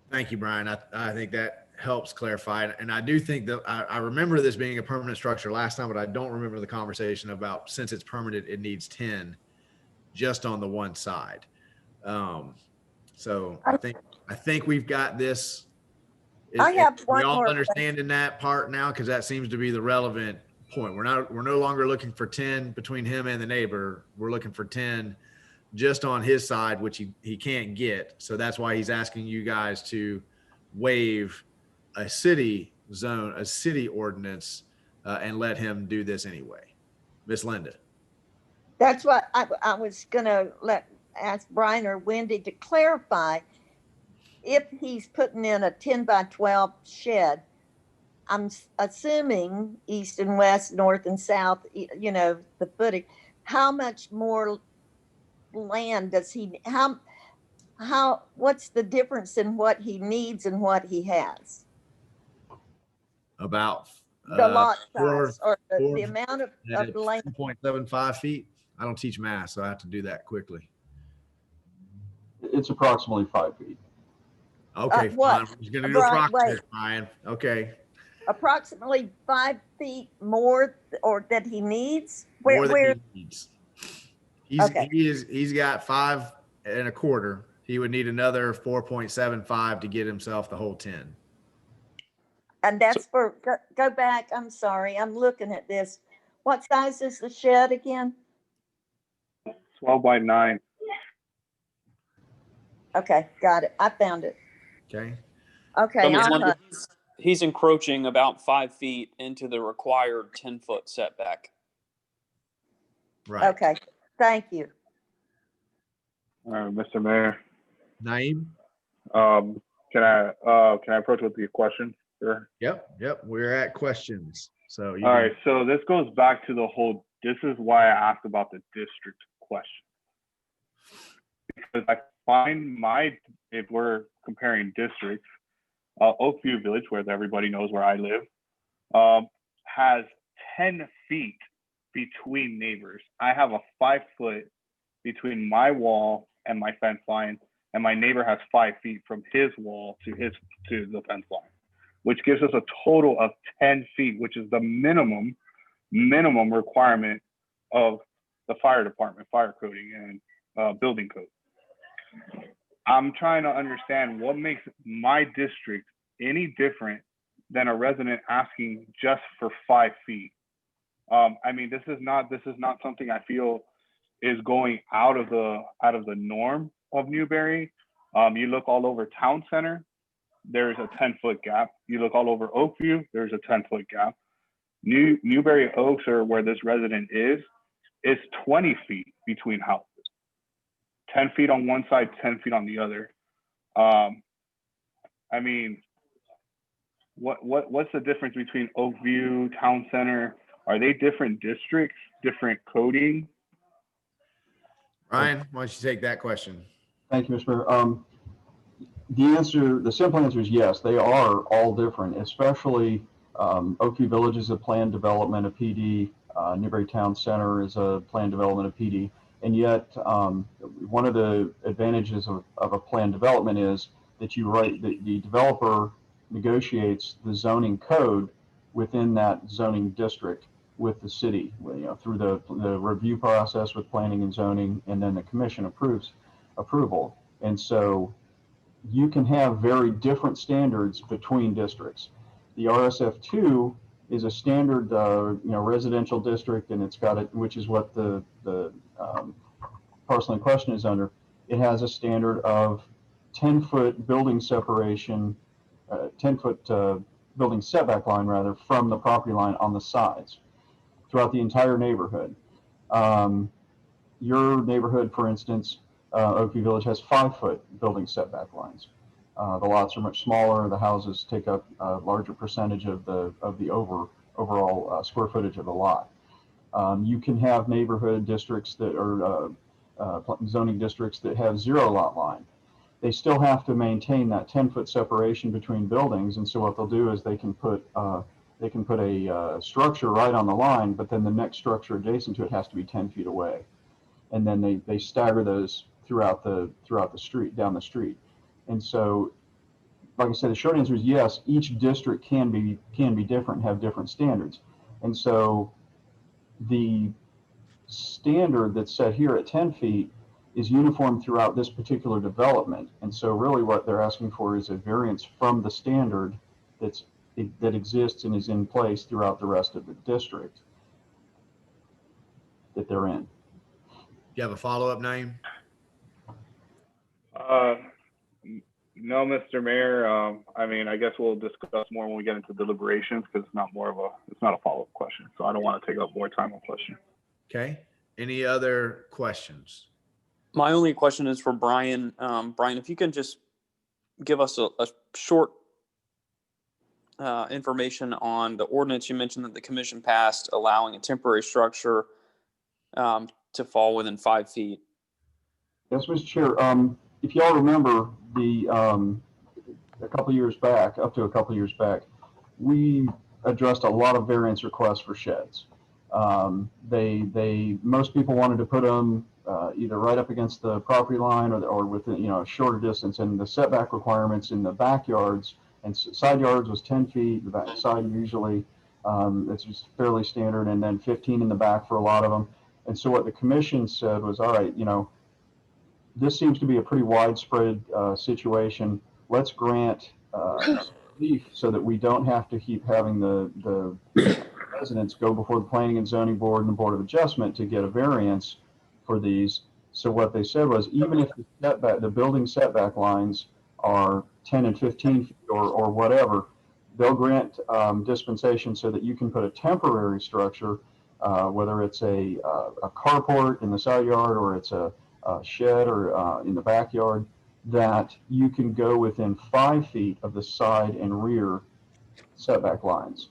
Thank you, Brian. I think that helps clarify it. And I do think that I remember this being a permanent structure last time, but I don't remember the conversation about, since it's permanent, it needs 10 just on the one side. So I think we've got this. I have we one all more understand in that part now, because that seems to be the relevant point. We're no longer looking for 10 between him and the neighbor. We're looking for 10 just on his side, which he can't get. So that's why he's asking you guys to waive a city zone, a city ordinance, and let him do this anyway. Miss Linda. That's what I was gonna ask Brian or Wendy to clarify. If he's putting in a 10 by 12 shed, I'm assuming east and west, north and south, the footing, how much more land does he, what's the difference in what he needs and what he has? About The lot size or the amount of land. 2.75 feet. I don't teach math, so I have to do that quickly. It's approximately 5 feet. Okay, fine. We're just gonna do approximate, Brian. Okay. Approximately 5 feet more, or that he needs? More than he needs. He's got 5 1/4. He would need another 4.75 to get himself the whole 10. And that's go back. I'm sorry. I'm looking at this. What size is the shed again? 12 by 9. Okay, got it. I found it. Okay. Okay. So he's encroaching about 5 feet into the required 10-foot setback. Right. Okay. Thank you. Mr. Mayor. Naeem? Can I approach with the question? Sure. Yep. We're at questions. So all right. So this goes back to this is why I asked about the district question. Because I find if we're comparing districts, Oakview Village, where everybody knows where I live, has 10 feet between neighbors. I have a 5 foot between my wall and my fence line, and my neighbor has 5 feet from his wall to the fence line, which gives us a total of 10 feet, which is the minimum requirement of the fire department, fire coding and building code. I'm trying to understand what makes my district any different than a resident asking just for 5 feet. I mean, this is not something I feel is going out of the norm of Newberry. You look all over Town Center, there's a 10-foot gap. You look all over Oakview, there's a 10-foot gap. Newberry Oaks, or where this resident is 20 feet between houses. 10 feet on one side, 10 feet on the other. I mean, what's the difference between Oakview, Town Center, are they different districts, different coding? Ryan, why don't you take that question? Thank you, Mr. Mayor. The simple answer is yes, they are all different, especially Oakview Village is a planned development of PD, Newberry Town Center is a planned development of PD, and yet one of the advantages of a planned development is that the developer negotiates the zoning code within that zoning district with the city, through the review process with planning and zoning, and then the commission approval. And so you can have very different standards between districts. The RSF2 is a standard, residential district, and it's got it, which is what the parcel in question is under. It has a standard of 10-foot building separation, 10-foot building setback line rather, from the property line on the sides throughout the entire neighborhood. Your neighborhood, for instance, Oakview Village has 5-foot building setback lines. The lots are much smaller. The houses take up a larger percentage of the overall square footage of the lot. You can have neighborhood districts that are zoning districts that have 0 lot line. They still have to maintain that 10-foot separation between buildings, and so what they'll do is they can put a structure right on the line, but then the next structure adjacent to it has to be 10 feet away, and then they stagger those throughout the street, down the street. And so, like I said, the short answer is yes, each district can be different, have different standards. And so the standard that's set here at 10 feet is uniform throughout this particular development. And so really what they're asking for is a variance from the standard that exists and is in place throughout the rest of the district that they're in. You have a follow-up, name? No, Mr. Mayor. I mean, I guess we'll discuss more when we get into deliberations, because it's not a follow-up question. So I don't want to take up more time on question. Okay. Any other questions? My only question is for Brian. Brian, if you can just give us a short information on the ordinance you mentioned that the commission passed allowing a temporary structure to fall within 5 feet. Yes, Mr. Chair. If y'all remember, a couple years back, we addressed a lot of variance requests for sheds. Most people wanted to put them either right up against the property line or within a shorter distance, and the setback requirements in the backyards and side yards was 10 feet. The back side usually it's just fairly standard, and then 15 in the back for a lot of them. And so what the commission said was, all right, this seems to be a pretty widespread situation. Let's grant relief so that we don't have to keep having the residents go before the Planning and Zoning Board and the Board of Adjustment to get a variance for these. So what they said was, even if the building setback lines are 10 and 15 feet or whatever, they'll grant dispensation so that you can put a temporary structure, whether it's a carport in the side yard or it's a shed or in the backyard, that you can go within 5 feet of the side and rear setback lines,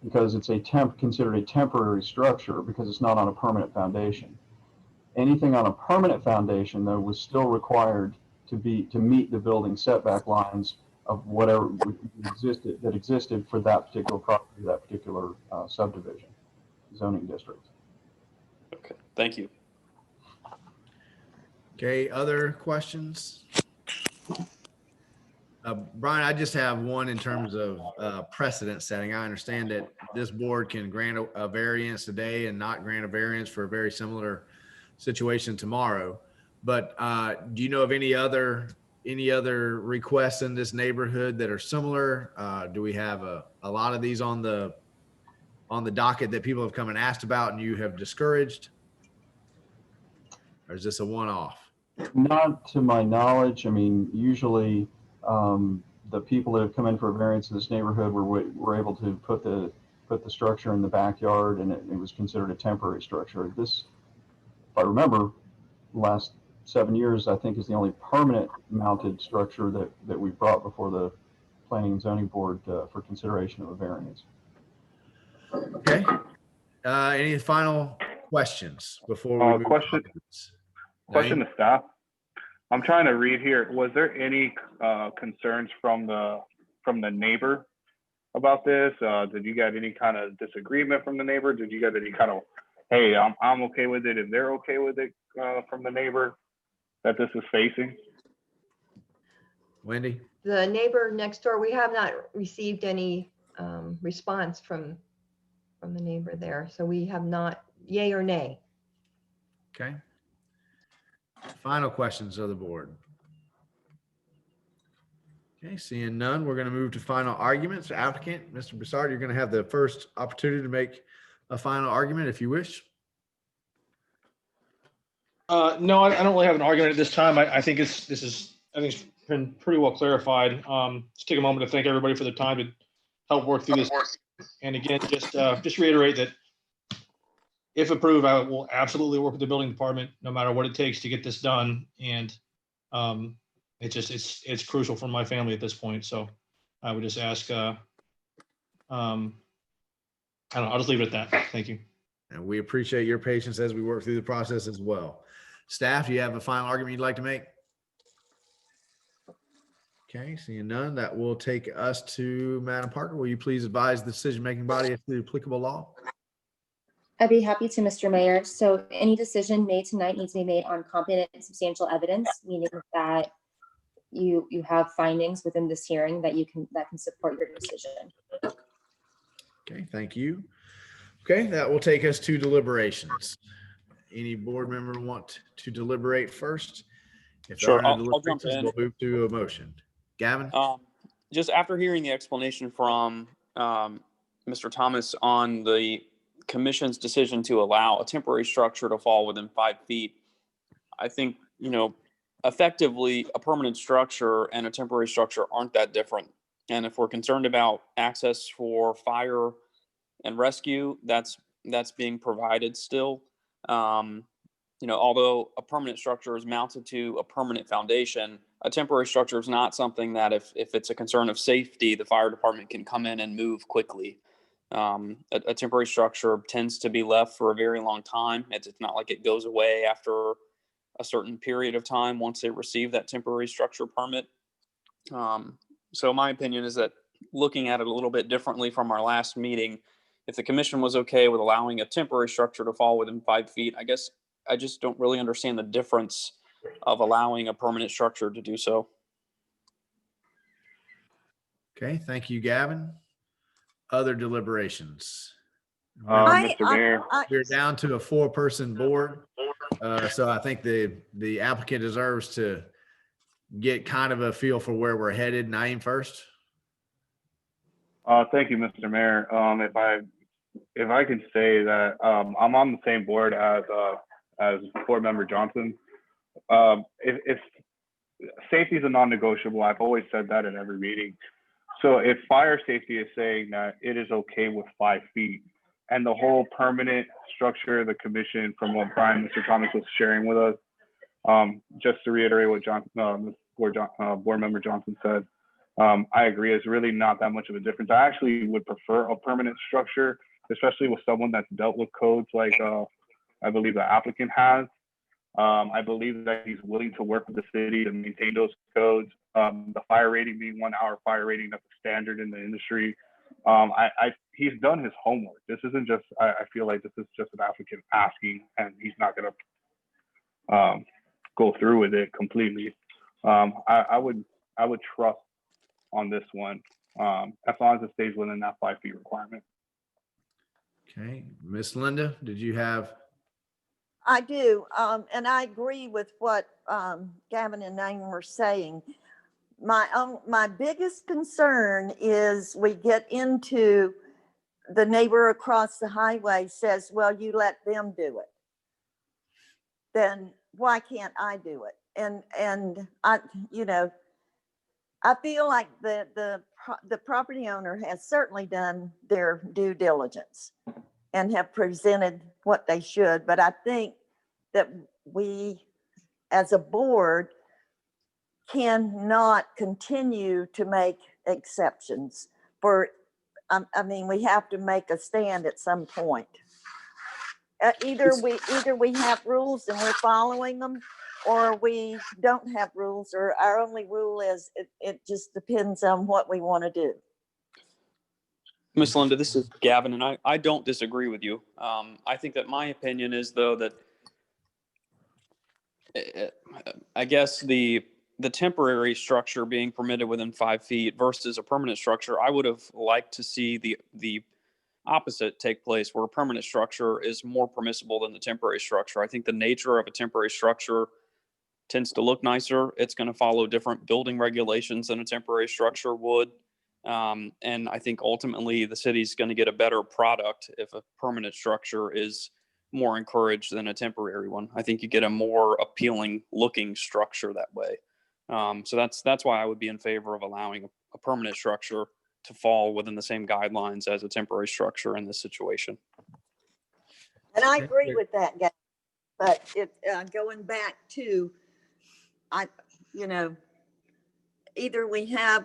because it's considered a temporary structure because it's not on a permanent foundation. Anything on a permanent foundation, though, was still required to meet the building setback lines of whatever existed for that particular property, that particular subdivision, zoning district. Okay, thank you. Okay, other questions? Brian, I just have one in terms of precedent setting. I understand that this board can grant a variance today and not grant a variance for a very similar situation tomorrow. But do you know of any other requests in this neighborhood that are similar? Do we have a lot of these on the docket that people have come and asked about and you have discouraged? Or is this a one-off? Not to my knowledge. I mean, usually the people that have come in for a variance in this neighborhood were able to put the structure in the backyard, and it was considered a temporary structure. This, if I remember, last 7 years, I think, is the only permanent mounted structure that we brought before the Planning and Zoning Board for consideration of a variance. Okay. Any final questions before we move Question on? to staff. I'm trying to read here. Was there any concerns from the neighbor about this? Did you get any kind of disagreement from the neighbor? Did you get any kind of, hey, I'm okay with it, and they're okay with it from the neighbor that this is facing? Wendy? The neighbor next door, we have not received any response from the neighbor there. So we have not, yay or nay. Okay. Final questions of the board. Okay, seeing none, we're going to move to final arguments. Applicant, Mr. Broussard, you're going to have the first opportunity to make a final argument if you wish. No, I don't really have an argument at this time. I think it's been pretty well clarified. Just take a moment to thank everybody for their time to help work through this. And again, just reiterate that if approved, I will absolutely work with the building department, no matter what it takes to get this done. And it's crucial for my family at this point. So I would just ask, I don't know, I'll just leave it at that. Thank you. And we appreciate your patience as we work through the process as well. Staff, do you have a final argument you'd like to make? Okay, seeing none, that will take us to Madam Parker. Will you please advise the decision-making body as to the applicable law? I'd be happy to, Mr. Mayor. So any decision made tonight needs to be made on competent and substantial evidence, meaning that you have findings within this hearing that can support your decision. Okay, thank you. Okay, that will take us to deliberations. Any board member want to deliberate first? If there Sure, are no I'll jump deliberations, in. we'll move to a motion. Gavin? Just after hearing the explanation from Mr. Thomas on the commission's decision to allow a temporary structure to fall within 5 feet, I think, effectively a permanent structure and a temporary structure aren't that different. And if we're concerned about access for fire and rescue, that's being provided still. Although a permanent structure is mounted to a permanent foundation, a temporary structure is not something that if it's a concern of safety, the fire department can come in and move quickly. A temporary structure tends to be left for a very long time. It's not like it goes away after a certain period of time once they receive that temporary structure permit. So my opinion is that looking at it a little bit differently from our last meeting, if the commission was okay with allowing a temporary structure to fall within 5 feet, I guess I just don't really understand the difference of allowing a permanent structure to do so. Okay, thank you, Gavin. Other deliberations? Mr. Mayor. We're down to a 4-person board. So I think the applicant deserves to get kind of a feel for where we're headed. Naeem first. Thank you, Mr. Mayor. If I can say that I'm on the same board as Board Member Johnson. If safety is a non-negotiable, I've always said that in every meeting. So if fire safety is saying that it is okay with 5 feet, and the whole permanent structure, the commission, from what Mr. Thomas was sharing with us, just to reiterate what Board Member Johnson said, I agree. It's really not that much of a difference. I actually would prefer a permanent structure, especially with someone that's dealt with codes like I believe the applicant has. I believe that he's willing to work with the city to maintain those codes. The fire rating being 1 hour fire rating, that's a standard in the industry. He's done his homework. This isn't just, I feel like this is just an applicant asking, and he's not gonna go through with it completely. I would trust on this one, as long as it stays within that 5 feet requirement. Okay, Miss Linda, did you have? I do, and I agree with what Gavin and Naeem were saying. My biggest concern is we get into the neighbor across the highway says, well, you let them do it. Then why can't I do it? And I feel like the property owner has certainly done their due diligence and have presented what they should. But I think that we, as a board, cannot continue to make exceptions for I mean, we have to make a stand at some point. Either we have rules and we're following them, or we don't have rules, or our only rule is it just depends on what we want to do. Miss Linda, this is Gavin, and I don't disagree with you. I think that my opinion is, though, that I guess the temporary structure being permitted within 5 feet versus a permanent structure, I would have liked to see the opposite take place, where a permanent structure is more permissible than the temporary structure. I think the nature of a temporary structure tends to look nicer. It's going to follow different building regulations than a temporary structure would. And I think ultimately the city's going to get a better product if a permanent structure is more encouraged than a temporary one. I think you get a more appealing looking structure that way. So that's why I would be in favor of allowing a permanent structure to fall within the same guidelines as a temporary structure in this situation. And I agree with that, guy. But going back to, either we have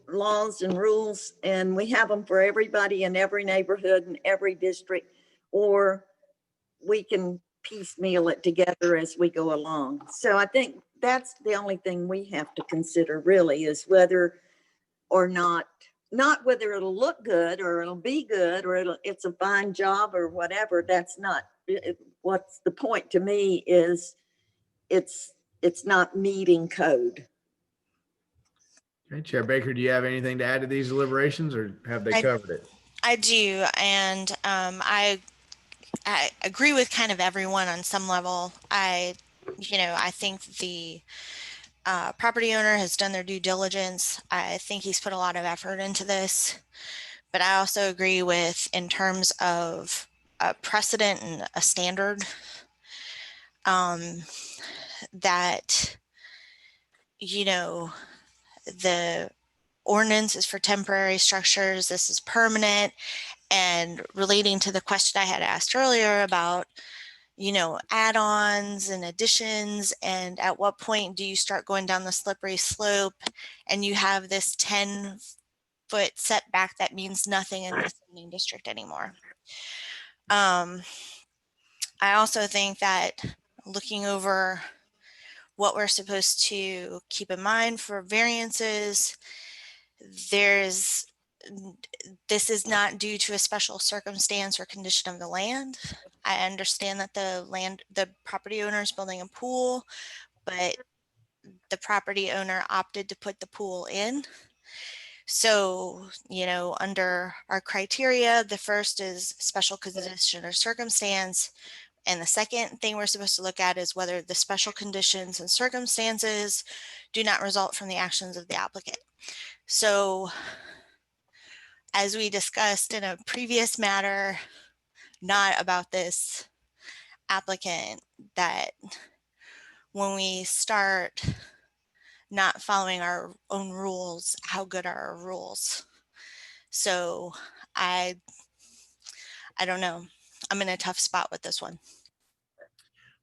laws and rules and we have them for everybody in every neighborhood and every district, or we can piecemeal it together as we go along. So I think that's the only thing we have to consider, really, is whether or not whether it'll look good or it'll be good or it's a fine job or whatever. That's not what's the point to me. Is it's not meeting code. Okay, Chair Baker, do you have anything to add to these deliberations, or have they covered it? I do, and I agree with kind of everyone on some level. I think the property owner has done their due diligence. I think he's put a lot of effort into this, but I also agree with, in terms of a precedent and a standard, that, the ordinance is for temporary structures, this is permanent. And relating to the question I had asked earlier about, add-ons and additions, and at what point do you start going down the slippery slope and you have this 10-foot setback that means nothing in the zoning district anymore. I also think that, looking over what we're supposed to keep in mind for variances, this is not due to a special circumstance or condition of the land. I understand that the property owner is building a pool, but the property owner opted to put the pool in. So, under our criteria, the first is special condition or circumstance. And the second thing we're supposed to look at is whether the special conditions and circumstances do not result from the actions of the applicant. So, as we discussed in a previous matter, not about this applicant, that when we start not following our own rules, how good are our rules? So I don't know. I'm in a tough spot with this one.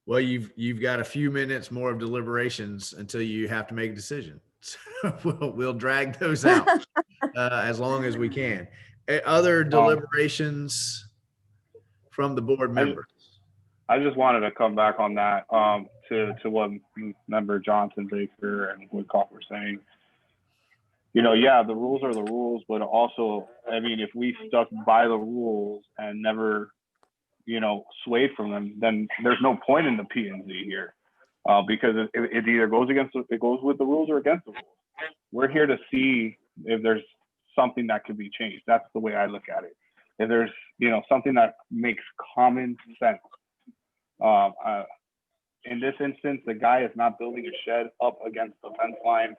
Well, you've got a few minutes more of deliberations until you have to make a decision. So we'll drag those out as long as we can. Other deliberations from the board members? I just wanted to come back on that to what Member Johnson, Baker, and Woodcock were saying. Yeah, the rules are the rules, but also, I mean, if we stuck by the rules and never, swayed from them, then there's no point in the P&Z here, because it either goes with the rules or against the rules. We're here to see if there's something that could be changed. That's the way I look at it. If there's, something that makes common sense. In this instance, the guy is not building a shed up against the fence line.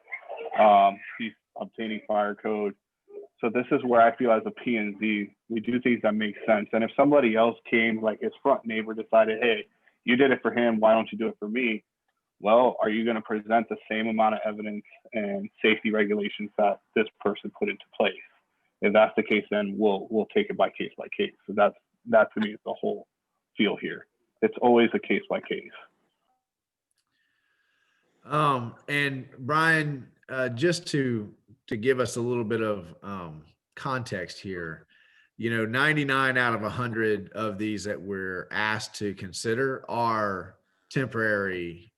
He's obtaining fire code. So this is where I feel, as a P&Z, we do things that make sense. And if somebody else came, like his front neighbor decided, hey, you did it for him, why don't you do it for me? Well, are you going to present the same amount of evidence and safety regulations that this person put into place? If that's the case, then we'll take it by case. So that to me is the whole feel here. It's always a case by case. And Brian, just to give us a little bit of context here, 99 out of 100 of these that we're asked to consider are temporary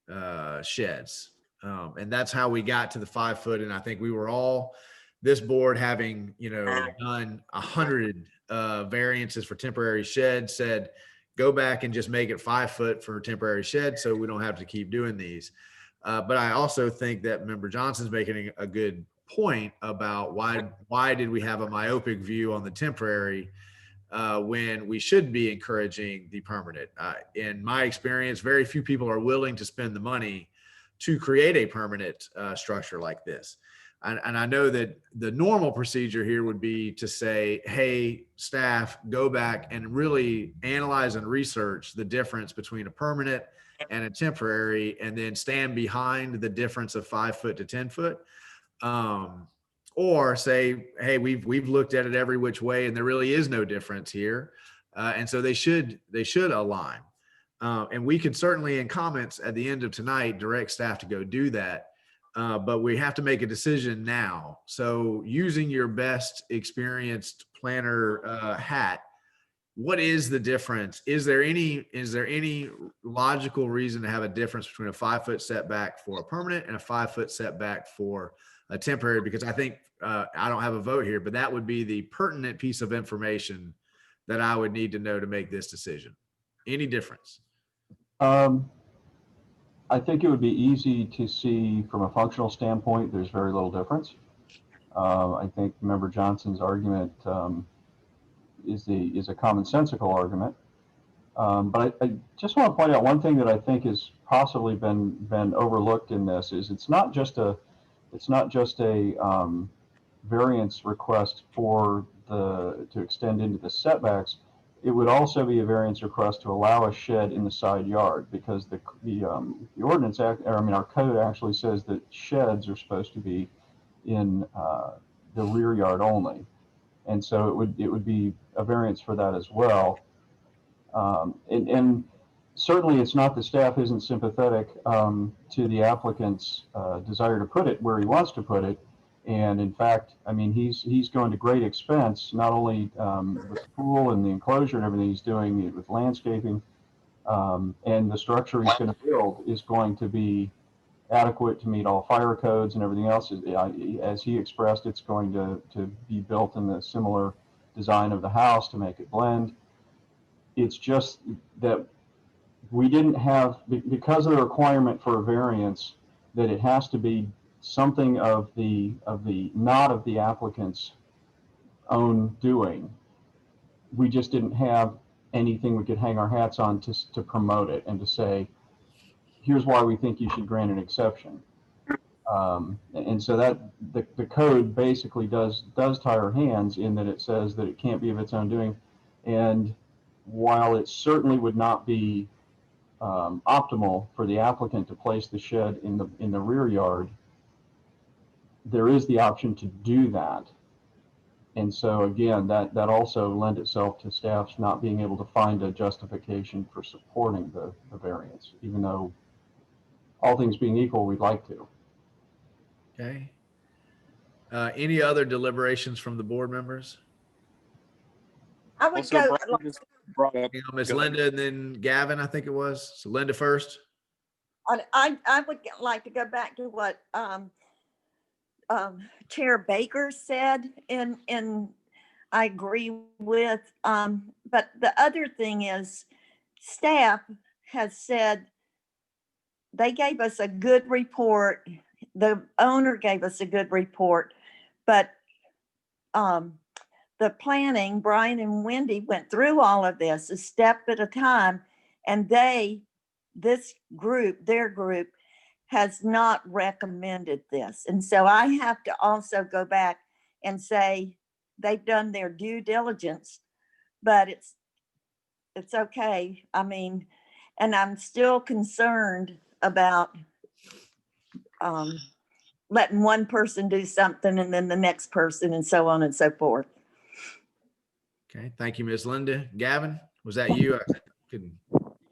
sheds. And that's how we got to the 5 foot. And I think we were all, this board having, done 100 variances for temporary sheds, said, go back and just make it 5 foot for temporary shed so we don't have to keep doing these. But I also think that Member Johnson's making a good point about why did we have a myopic view on the temporary when we should be encouraging the permanent. In my experience, very few people are willing to spend the money to create a permanent structure like this. And I know that the normal procedure here would be to say, hey, staff, go back and really analyze and research the difference between a permanent and a temporary, and then stand behind the difference of 5 foot to 10 foot. Or say, hey, we've looked at it every which way and there really is no difference here. And so they should align. And we can certainly in comments at the end of tonight, direct staff to go do that. But we have to make a decision now. So using your best experienced planner hat, what is the difference? Is there any logical reason to have a difference between a 5 foot setback for a permanent and a 5 foot setback for a temporary? Because I think I don't have a vote here, but that would be the pertinent piece of information that I would need to know to make this decision. Any difference? I think it would be easy to see from a functional standpoint, there's very little difference. I think Member Johnson's argument is a commonsensical argument. But I just want to point out one thing that I think has possibly been overlooked in this is it's not just a variance request for to extend into the setbacks. It would also be a variance request to allow a shed in the side yard, because the ordinance act, or I mean our code actually says that sheds are supposed to be in the rear yard only, and so it would be a variance for that as well. And certainly it's not the staff isn't sympathetic to the applicant's desire to put it where he wants to put it. And in fact, I mean, he's going to great expense, not only with the pool and the enclosure and everything he's doing it with landscaping, and the structure he's going to build is going to be adequate to meet all fire codes and everything else. As he expressed, it's going to be built in the similar design of the house to make it blend. It's just that we didn't have, because of the requirement for a variance, that it has to be something of the not of the applicant's own doing. We just didn't have anything we could hang our hats on to promote it and to say, here's why we think you should grant an exception. And so that the code basically does tie our hands in that it says that it can't be of its own doing. And while it certainly would not be optimal for the applicant to place the shed in the rear yard, there is the option to do that. And so again, that also lends itself to staff's not being able to find a justification for supporting the variance, even though all things being equal, we'd like to. Okay. Any other deliberations from the board members? I would Also, go, Brian just brought up. Miss Go ahead. Linda and then Gavin, I think it was. So Linda first. I would like to go back to what Chair Baker said, and I agree with, but the other thing is staff has said they gave us a good report. The owner gave us a good report, but the planning, Brian and Wendy went through all of this a step at a time, and this group, their group, has not recommended this. And so I have to also go back and say they've done their due diligence, but it's okay. I mean, and I'm still concerned about letting one person do something and then the next person and so on and so forth. Okay. Thank you, Miss Linda. Gavin, was that you? I couldn't.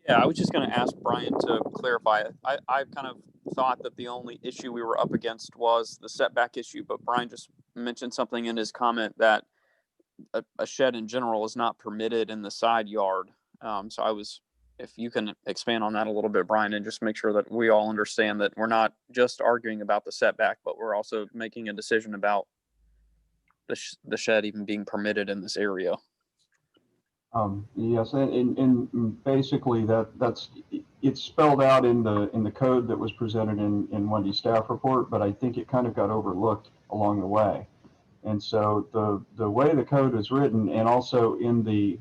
Yeah, I was just going to ask Brian to clarify. I kind of thought that the only issue we were up against was the setback issue, but Brian just mentioned something in his comment that a shed in general is not permitted in the side yard. So if you can expand on that a little bit, Brian, and just make sure that we all understand that we're not just arguing about the setback, but we're also making a decision about the shed even being permitted in this area. Yes, and basically it's spelled out in the code that was presented in Wendy's staff report, but I think it kind of got overlooked along the way. And so the way the code is written, and also in the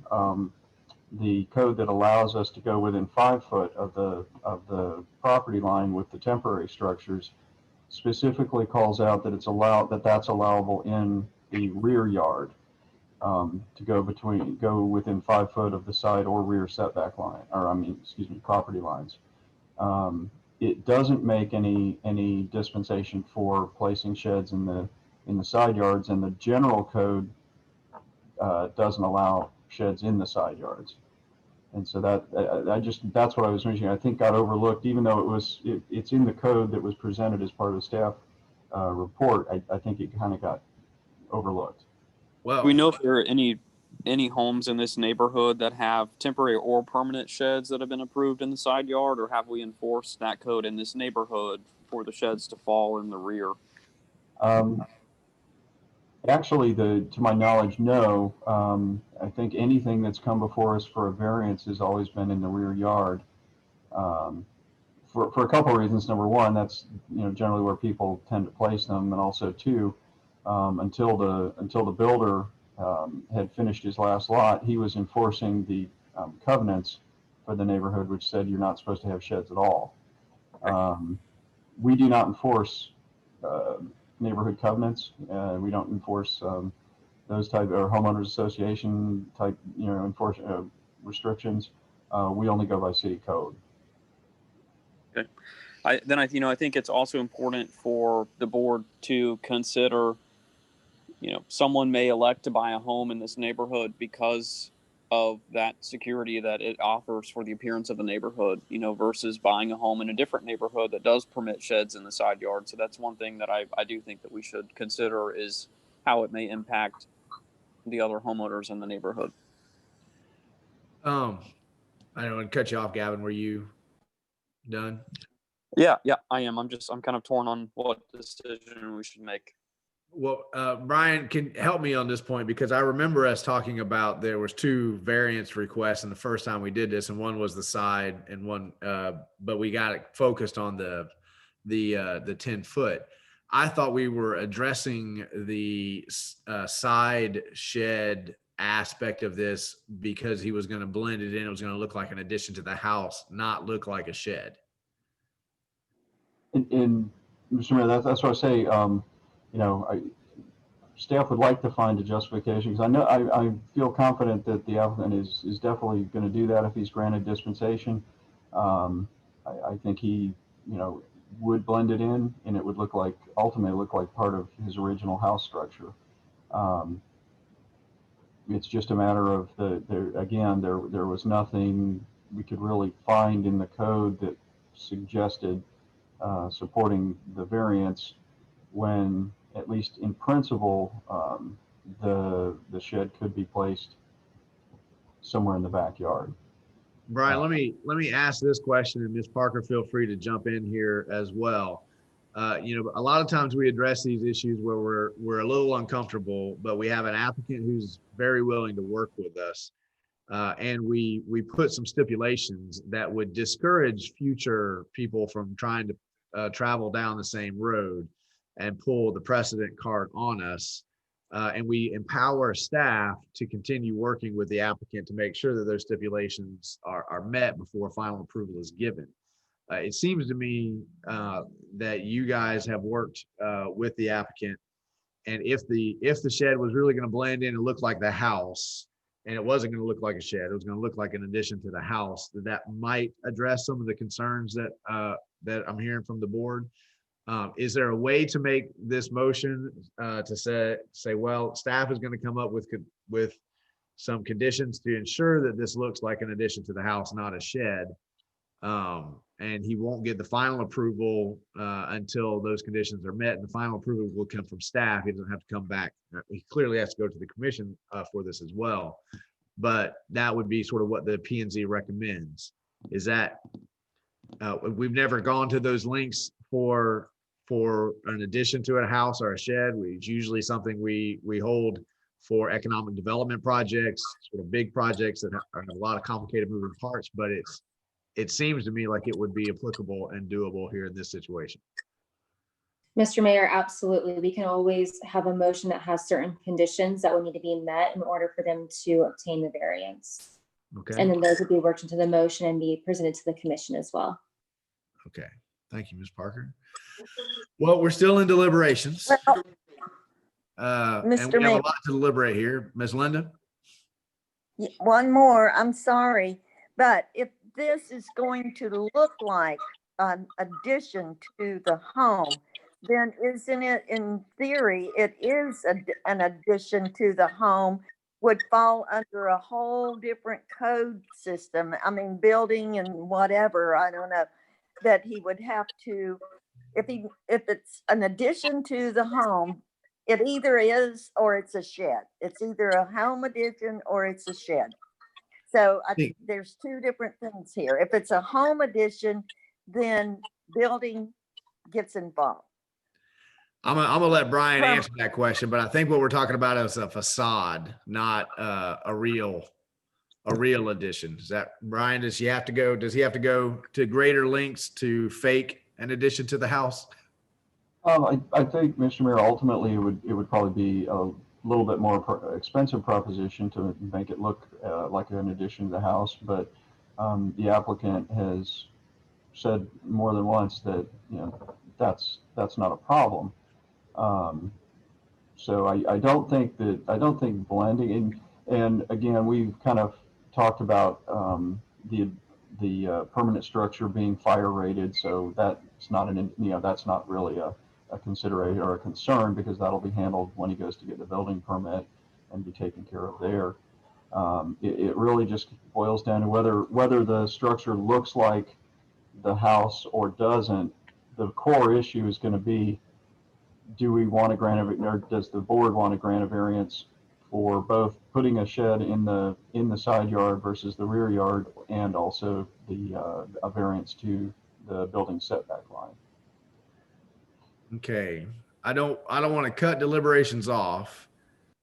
code that allows us to go within 5 foot of the property line with the temporary structures, specifically calls out that that's allowable in the rear yard, to go within 5 foot of the side or rear setback line, or property lines. It doesn't make any dispensation for placing sheds in the side yards, and the general code doesn't allow sheds in the side yards. And so that's what I was mentioning. I think got overlooked, even though it's in the code that was presented as part of the staff report. I think it kind of got overlooked. Well, Do we know if there are any homes in this neighborhood that have temporary or permanent sheds that have been approved in the side yard, or have we enforced that code in this neighborhood for the sheds to fall in the rear? Actually, to my knowledge, no. I think anything that's come before us for a variance has always been in the rear yard, for a couple of reasons. Number one, that's generally where people tend to place them, and also two, until the builder had finished his last lot, he was enforcing the covenants for the neighborhood, which said you're not supposed to have sheds at all. We do not enforce neighborhood covenants. We don't enforce those type, or homeowners association type, enforce restrictions. We only go by city code. Okay. I think it's also important for the board to consider, someone may elect to buy a home in this neighborhood because of that security that it offers for the appearance of the neighborhood, versus buying a home in a different neighborhood that does permit sheds in the side yard. So that's one thing that I do think that we should consider, is how it may impact the other homeowners in the neighborhood. I don't want to cut you off, Gavin. Were you done? Yeah, I am. I'm kind of torn on what decision we should make. Well, Brian can help me on this point, because I remember us talking about there was 2 variance requests in the first time we did this, and one was the side, and one, but we got it focused on the 10 foot. I thought we were addressing the side shed aspect of this because he was going to blend it in. It was going to look like an addition to the house, not look like a shed. And Mr. Mayor, that's what I say. Staff would like to find a justification, because I feel confident that the applicant is definitely going to do that if he's granted dispensation. I think he, would blend it in, and it would ultimately look like part of his original house structure. It's just a matter of there was nothing we could really find in the code that suggested supporting the variance, when, at least in principle, the shed could be placed somewhere in the backyard. Brian, let me ask this question, and Ms. Parker, feel free to jump in here as well. A lot of times we address these issues where we're a little uncomfortable, but we have an applicant who's very willing to work with us, and we put some stipulations that would discourage future people from trying to travel down the same road and pull the precedent card on us. And we empower staff to continue working with the applicant to make sure that those stipulations are met before final approval is given. It seems to me that you guys have worked with the applicant, and if the shed was really going to blend in and look like the house, and it wasn't going to look like a shed, it was going to look like an addition to the house, that might address some of the concerns that I'm hearing from the board. Is there a way to make this motion to say, well, staff is going to come up with some conditions to ensure that this looks like an addition to the house, not a shed, and he won't get the final approval until those conditions are met. And the final approval will come from staff. He doesn't have to come back. He clearly has to go to the commission for this as well. But that would be sort of what the P&Z recommends. Is that we've never gone to those links for an addition to a house or a shed. It's usually something we hold for economic development projects, sort of big projects that have a lot of complicated moving parts, but it seems to me like it would be applicable and doable here in this situation. Mr. Mayor, absolutely. We can always have a motion that has certain conditions that will need to be met in order for them to obtain the variance. Okay. And then those would be worked into the motion and be presented to the commission as well. Okay. Thank you, Ms. Parker. Well, we're still in deliberations. Well, and Mr. we have Mayor. a lot to deliberate here. Ms. Linda? One more, I'm sorry, but if this is going to look like an addition to the home, then isn't it, in theory, it is an addition to the home, would fall under a whole different code system. I mean, building and whatever, I don't know, that he would have to, if it's an addition to the home, it either is or it's a shed. It's either a home addition or it's a shed. So there's two different things here. If it's a home addition, then building gets involved. I'm gonna let Brian answer that question, but I think what we're talking about is a facade, not a real addition. Is that, Brian, does he have to go to greater lengths to fake an addition to the house? I think, Mr. Mayor, ultimately it would probably be a little bit more expensive proposition to make it look like an addition to the house, but the applicant has said more than once that that's not a problem. So I don't think blending and again we've kind of talked about the permanent structure being fire rated, so that's not that's not really a consideration or a concern, because that'll be handled when he goes to get the building permit and be taken care of there. It really just boils down to whether the structure looks like the house or doesn't. The core issue is going to be, do we want to grant or does the board want to grant a variance for both putting a shed in the side yard versus the rear yard, and also a variance to the building setback line? Okay. I don't want to cut deliberations off,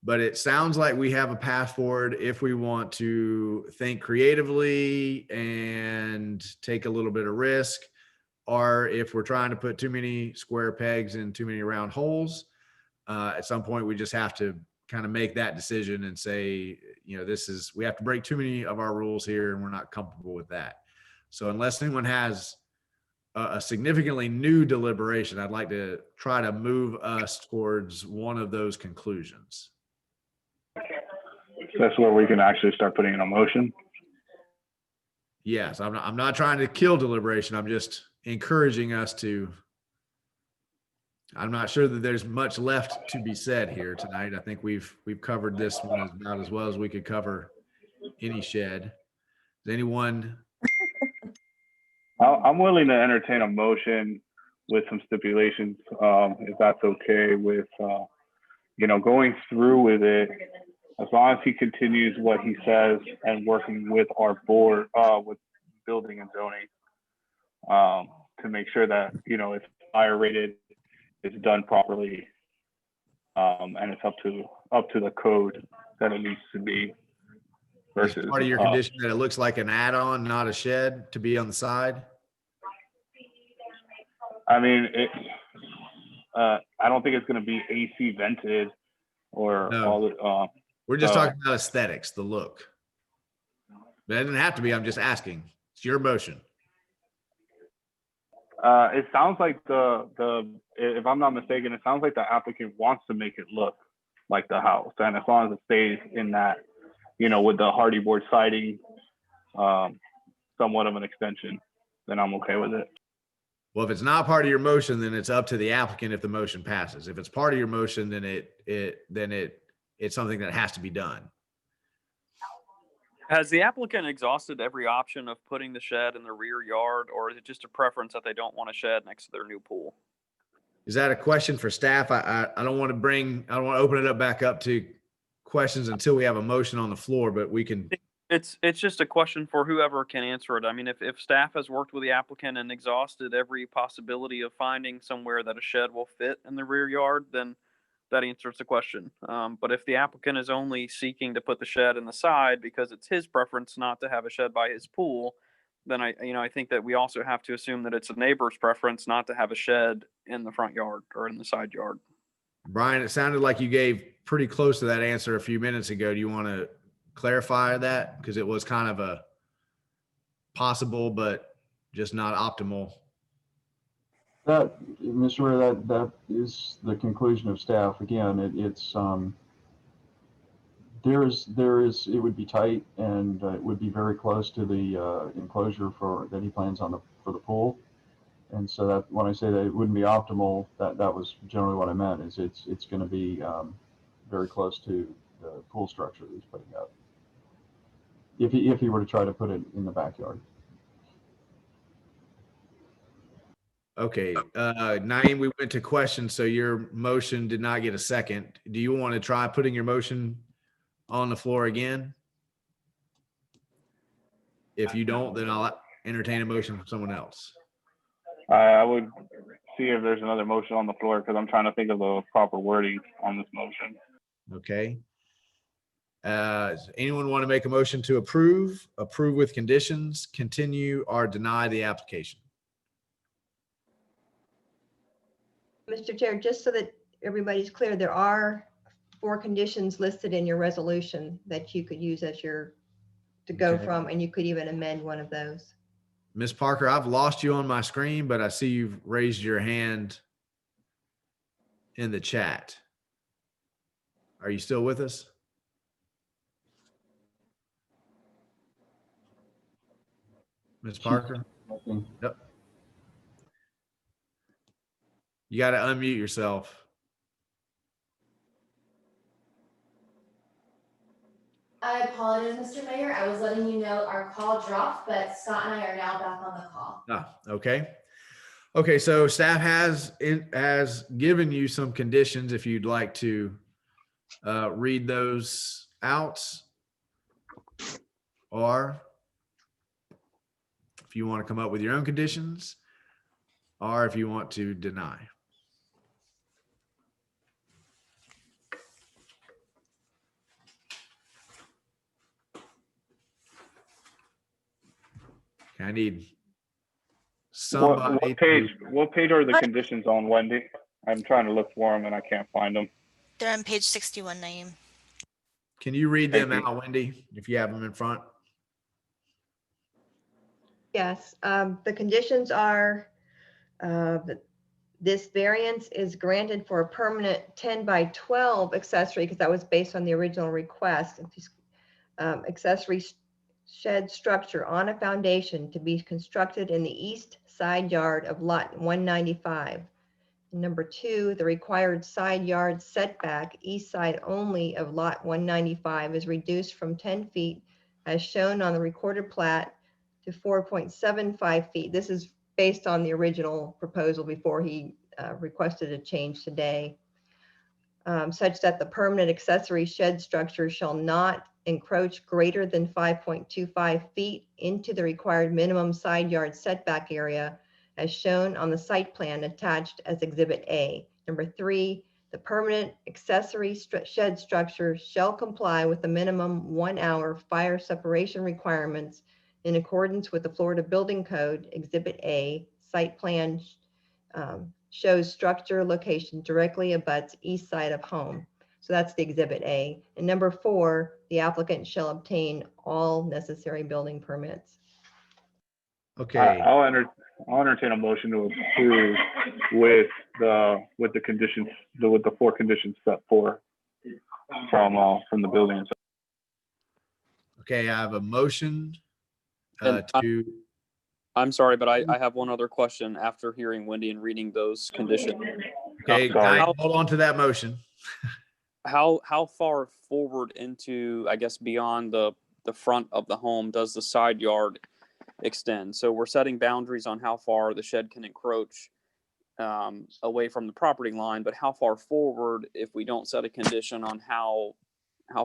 but it sounds like we have a path forward if we want to think creatively and take a little bit of risk, or if we're trying to put too many square pegs in too many round holes. At some point, we just have to kind of make that decision and say, we have to break too many of our rules here, and we're not comfortable with that. So unless anyone has a significantly new deliberation, I'd like to try to move us towards one of those conclusions. That's where we can actually start putting in a motion. Yes, I'm not trying to kill deliberation. I'm just encouraging us to. I'm not sure that there's much left to be said here tonight. I think we've covered this one about as well as we could cover any shed. Does anyone? I'm willing to entertain a motion with some stipulations, if that's okay with, going through with it, as long as he continues what he says and working with our board, with building and zoning, to make sure that, it's fire rated, it's done properly, and it's up to the code that it needs to be. Versus part of your condition that it looks like an add-on, not a shed, to be on the side? I mean, I don't think it's going to be AC vented or all the. We're just talking about aesthetics, the look. But it doesn't have to be. I'm just asking. It's your motion. It sounds like if I'm not mistaken, it sounds like the applicant wants to make it look like the house, and as long as it stays in that, with the hardy board siding, somewhat of an extension, then I'm okay with it. Well, if it's not part of your motion, then it's up to the applicant if the motion passes. If it's part of your motion, then it's something that has to be done. Has the applicant exhausted every option of putting the shed in the rear yard, or is it just a preference that they don't want a shed next to their new pool? Is that a question for staff? I don't want to open it up back up to questions until we have a motion on the floor, but we can. It's just a question for whoever can answer it. I mean, if staff has worked with the applicant and exhausted every possibility of finding somewhere that a shed will fit in the rear yard, then that answers the question. But if the applicant is only seeking to put the shed in the side because it's his preference not to have a shed by his pool, then I think that we also have to assume that it's a neighbor's preference not to have a shed in the front yard or in the side yard. Brian, it sounded like you gave pretty close to that answer a few minutes ago. Do you want to clarify that? Because it was kind of a possible, but just not optimal. That, Mr. Ware, that is the conclusion of staff. Again, it would be tight, and it would be very close to the enclosure that he plans on for the pool. And so that when I say that it wouldn't be optimal, that was generally what I meant. Is it's going to be very close to the pool structure that he's putting up. If he were to try to put it in the backyard. Okay, Naeem, we went to questions, so your motion did not get a second. Do you want to try putting your motion on the floor again? If you don't, then I'll entertain a motion from someone else. I would see if there's another motion on the floor because I'm trying to think of the proper wording on this motion. Okay. Does anyone want to make a motion to approve with conditions, continue, or deny the application? Mr. Chair, just so that everybody's clear, there are 4 conditions listed in your resolution that you could use as to go Okay. from, and you could even amend one of those. Ms. Parker, I've lost you on my screen, but I see you've raised your hand in the chat. Are you still with us? Ms. Parker? Yep. You got to unmute yourself. I apologize, Mr. Mayor. I was letting you know our call dropped, but Scott and I are now back on the call. Okay. Okay, so staff has given you some conditions if you'd like to read those out, or if you want to come up with your own conditions, or if you want to deny. I need somebody. What page are the conditions on, Wendy? I'm trying to look for them and I can't find them. They're on page 61, Naeem. Can you read them Thank you. out, Wendy, if you have them in front? Yes, the conditions are this variance is granted for a permanent 10 by 12 accessory, because that was based on the original request. Accessory shed structure on a foundation to be constructed in the east side yard of lot 195. Number 2, the required side yard setback east side only of lot 195 is reduced from 10 feet as shown on the recorded plat to 4.75 feet. This is based on the original proposal before he requested a change today, such that the permanent accessory shed structure shall not encroach greater than 5.25 feet into the required minimum side yard setback area as shown on the site plan attached as Exhibit A. Number 3, the permanent accessory shed structure shall comply with the minimum 1-hour fire separation requirements in accordance with the Florida Building Code. Exhibit A, site plan shows structure location directly abuts east side of home. So that's the Exhibit A. And number 4, the applicant shall obtain all necessary building permits. Okay. I'll entertain a motion to approve with the conditions, with the 4 conditions set forth from the building. Okay, I have a motion And to. I'm sorry, but I have one other question after hearing Wendy and reading those conditions. Okay, hold on to that motion. How far forward into, I guess, beyond the the front of the home, does the side yard extend? So we're setting boundaries on how far the shed can encroach away from the property line, but how far forward, if we don't set a condition on how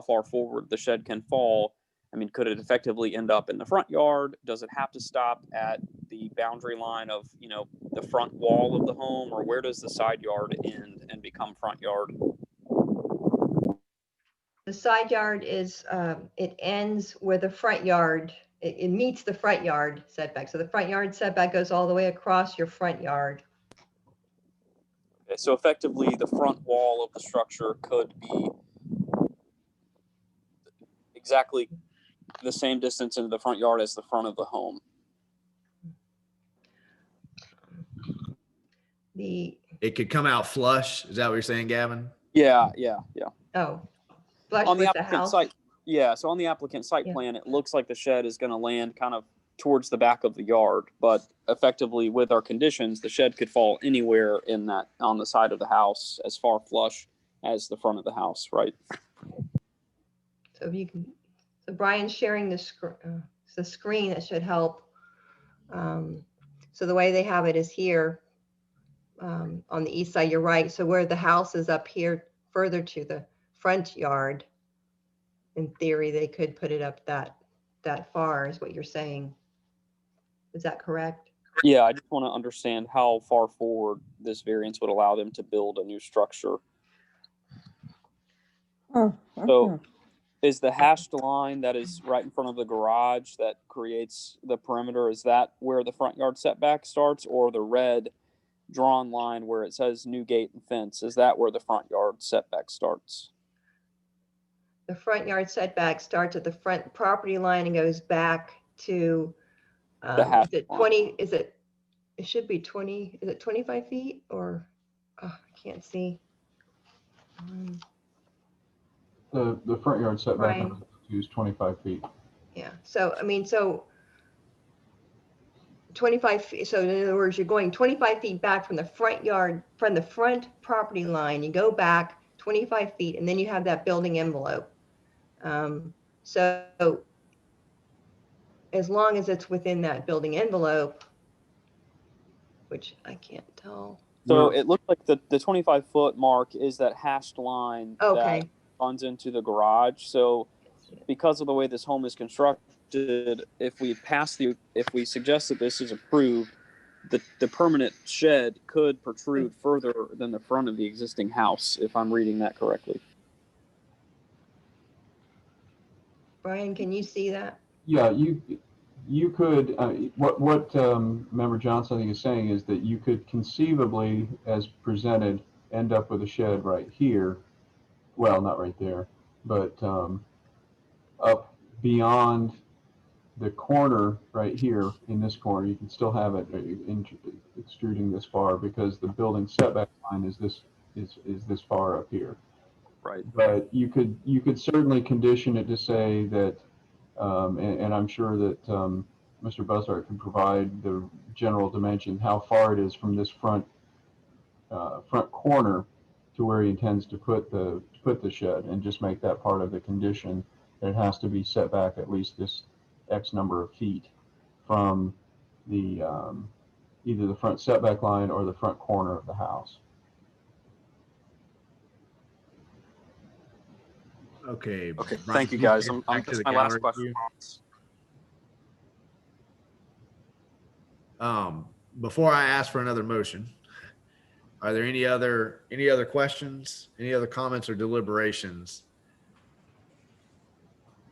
far forward the shed can fall, I mean, could it effectively end up in the front yard? Does it have to stop at the boundary line of, you know, the front wall of the home, or where does the side yard end and become front yard? The side yard is, it ends where the front yard, it meets the front yard setback. So the front yard setback goes all the way across your front yard. Okay, so effectively, the front wall of the structure could be exactly the same distance into the front yard as the front of the home. It could come out flush. Is that what you're saying, Gavin? Yeah. Oh, flush On the with the applicant house. site, yeah. So on the applicant site Yeah. plan, it looks like the shed is going to land kind of towards the back of the yard, but effectively, with our conditions, the shed could fall anywhere in that on the side of the house, as far flush as the front of the house, right? So if you can, so Brian's sharing the screen that should help. So the way they have it is here on the east side, you're right. So where the house is up here further to the front yard, in theory, they could put it up that far is what you're saying. Is that correct? Yeah, I just want to understand how far forward this variance would allow them to build a new structure. So is the hashed line that is right in front of the garage that creates the perimeter, is that where the front yard setback starts, or the red drawn line where it says new gate and fence, is that where the front yard setback starts? The front yard setback starts at the front property line and goes back to, The is it 20, it should be 20, is it 25 feet or, oh, I can't see. The front yard setback Brian. is 25 feet. Yeah, so, I mean, so 25 feet, so in other words, you're going 25 feet back from the front yard, from the front property line, you go back 25 feet and then you have that building envelope. So as long as it's within that building envelope, which I can't tell. So it looks like the 25-foot mark is that hashed line Okay. that runs into the garage. So because of the way this home is constructed, if we suggest that this is approved, the permanent shed could protrude further than the front of the existing house, if I'm reading that correctly. Brian, can you see that? Yeah, you could, what Member Johnson I think is saying is that you could conceivably, as presented, end up with a shed right here. Well, not right there, but up beyond the corner right here in this corner. You can still have it extruding this far because the building setback line is this far up here. Right. But you could certainly condition it to say that, and I'm sure that Mr. Buzzard can provide the general dimension, how far it is from this front corner to where he intends to put the shed, and just make that part of the condition that it has to be set back at least this X number of feet from the either the front setback line or the front corner of the house. Okay. Okay. Brian, Thank you, can guys. get I'm back to that's the my last gallery question. view? Before I ask for another motion, are there any other questions, any other comments or deliberations?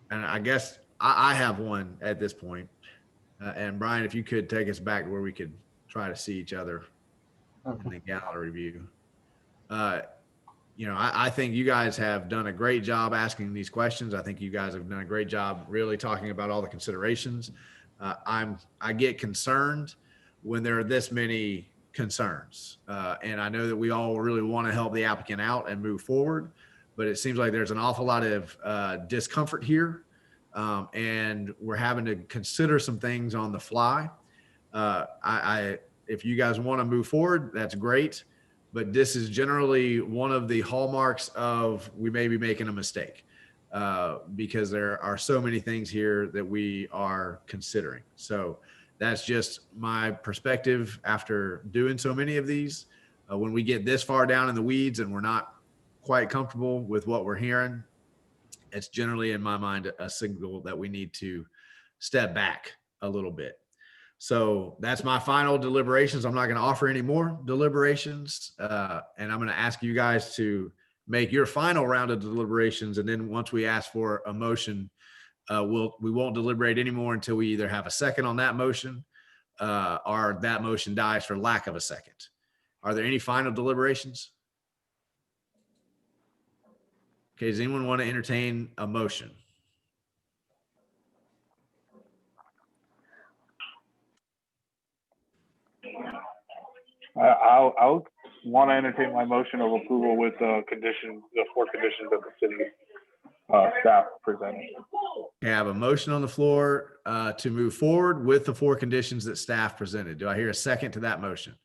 And I guess I have one at this point. And Brian, if you could take us back to where we could try to see each other in the gallery view. I think you guys have done a great job asking these questions. I think you guys have done a great job really talking about all the considerations. I get concerned when there are this many concerns. And I know that we all really want to help the applicant out and move forward, but it seems like there's an awful lot of discomfort here. And we're having to consider some things on the fly. If you guys want to move forward, that's great. But this is generally one of the hallmarks of we may be making a mistake. because there are so many things here that we are considering. So that's just my perspective after doing so many of these. When we get this far down in the weeds and we're not quite comfortable with what we're hearing, it's generally in my mind a signal that we need to step back a little bit. So that's my final deliberations. I'm not going to offer any more deliberations. And I'm going to ask you guys to make your final round of deliberations. And then once we ask for a motion, we won't deliberate anymore until we either have a second on that motion or that motion dies for lack of a second. Are there any final deliberations? Okay, does anyone want to entertain a motion? I'll want to entertain my motion of approval with the 4 conditions that the city staff presented. Okay, I have a motion on the floor to move forward with the 4 conditions that staff presented. Do I hear a second to that motion?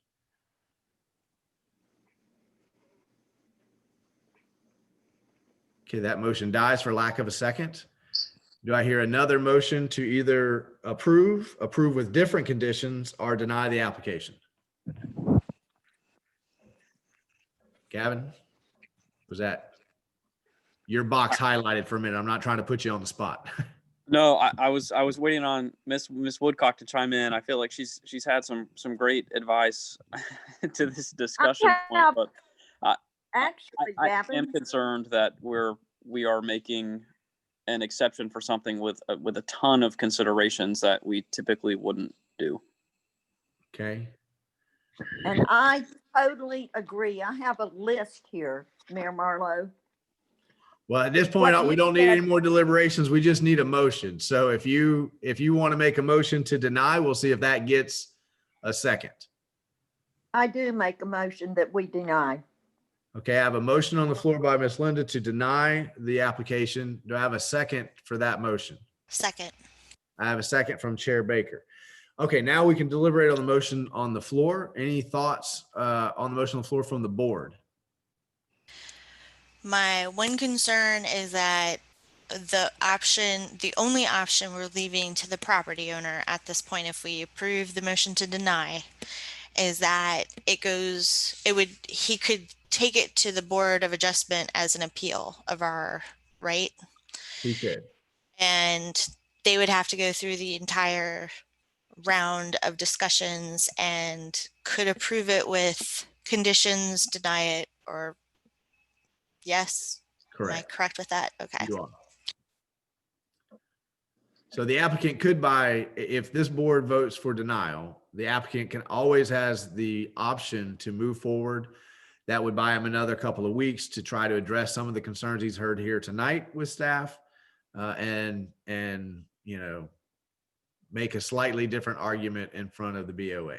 Okay, that motion dies for lack of a second. Do I hear another motion to either approve with different conditions, or deny the application? Gavin, was that your box highlighted for a minute? I'm not trying to put you on the spot. No, I was waiting on Miss Woodcock to chime in. I feel like she's had some great advice to this discussion point, but Actually, I Gavin, am concerned that we are making an exception for something with a ton of considerations that we typically wouldn't do. Okay. and I totally agree. I have a list here, Mayor Marlowe. Well, at this point, What we you don't need said- any more deliberations. We just need a motion. So if you want to make a motion to deny, we'll see if that gets a second. I do make a motion that we deny. Okay, I have a motion on the floor by Ms. Linda to deny the application. Do I have a second for that motion? Second. I have a second from Chair Baker. Okay, now we can deliberate on the motion on the floor. Any thoughts on the motion on the floor from the board? My one concern is that the only option we're leaving to the property owner at this point, if we approve the motion to deny, is that he could take it to the Board of Adjustment as an appeal of our right. He could. And they would have to go through the entire round of discussions and could approve it with conditions, deny it, or yes. Correct. Am I correct with that? Okay. You are. So the applicant could if this board votes for denial, the applicant can always has the option to move forward. That would buy him another couple of weeks to try to address some of the concerns he's heard here tonight with staff, and make a slightly different argument in front of the BOA.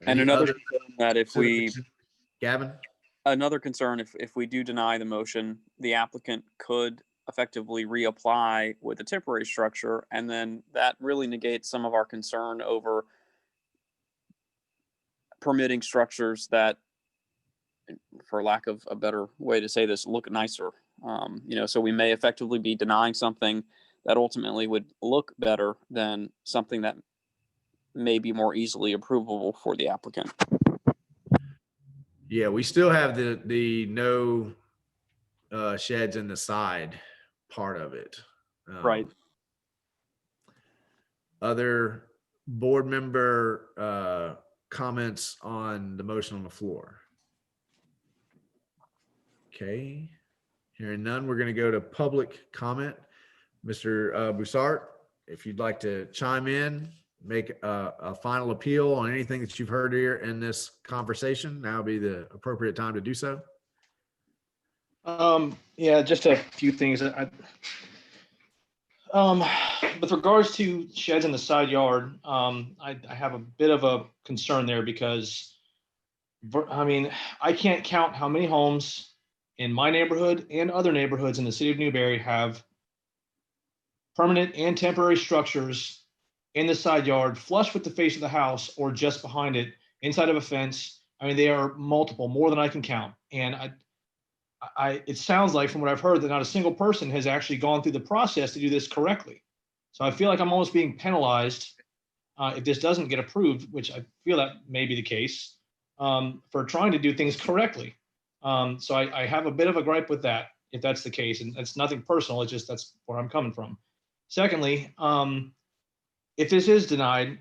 And another concern that Gavin? Another concern, if we do deny the motion, the applicant could effectively reapply with a temporary structure, and then that really negates some of our concern over permitting structures that, for lack of a better way to say this, look nicer. So we may effectively be denying something that ultimately would look better than something that may be more easily approvable for the applicant. Yeah, we still have the no sheds in the side part of it. Right. Other board member comments on the motion on the floor? Okay, hearing none, we're going to go to public comment. Mr. Broussard, if you'd like to chime in, make a final appeal on anything that you've heard here in this conversation, now would be the appropriate time to do so. Yeah, just a few things. With regards to sheds in the side yard, I have a bit of a concern there because, I can't count how many homes in my neighborhood and other neighborhoods in the city of Newberry have permanent and temporary structures in the side yard, flush with the face of the house or just behind it, inside of a fence, I mean, they are multiple, more than I can count. And it sounds like from what I've heard that not a single person has actually gone through the process to do this correctly. So I feel like I'm almost being penalized if this doesn't get approved, which I feel that may be the case, for trying to do things correctly. So I have a bit of a gripe with that, if that's the case, and it's nothing personal. It's just that's where I'm coming from. Secondly, if this is denied,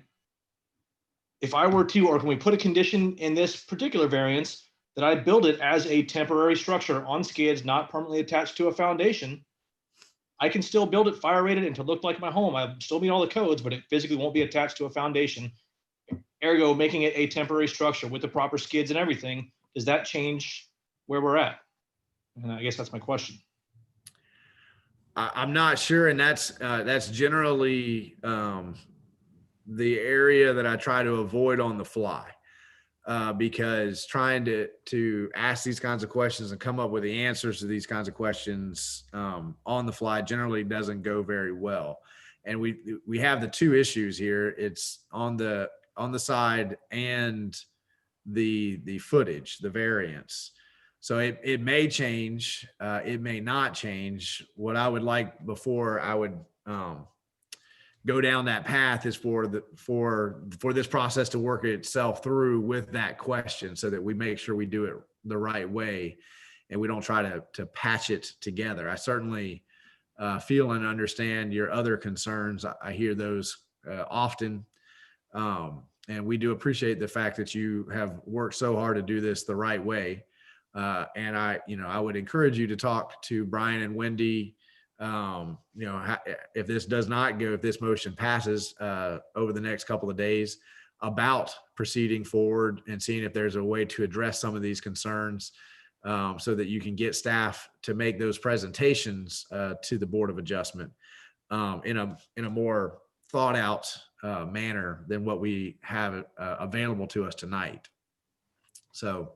if I were to, or can we put a condition in this particular variance that I build it as a temporary structure on skids, not permanently attached to a foundation, I can still build it fire rated and to look like my home. I still meet all the codes, but it physically won't be attached to a foundation. Ergo, making it a temporary structure with the proper skids and everything, does that change where we're at? And I guess that's my question. I'm not sure, and that's generally the area that I try to avoid on the fly, because trying to ask these kinds of questions and come up with the answers to these kinds of questions on the fly generally doesn't go very well. And we have the two issues here. It's on the side and the footage, the variance. So it may change, it may not change. What I would like before I would go down that path is for this process to work itself through with that question, so that we make sure we do it the right way and we don't try to patch it together. I certainly feel and understand your other concerns. I hear those often. And we do appreciate the fact that you have worked so hard to do this the right way. And I would encourage you to talk to Brian and Wendy. If this does not go, if this motion passes over the next couple of days, about proceeding forward and seeing if there's a way to address some of these concerns, so that you can get staff to make those presentations to the Board of Adjustment in a more thought out manner than what we have available to us tonight. So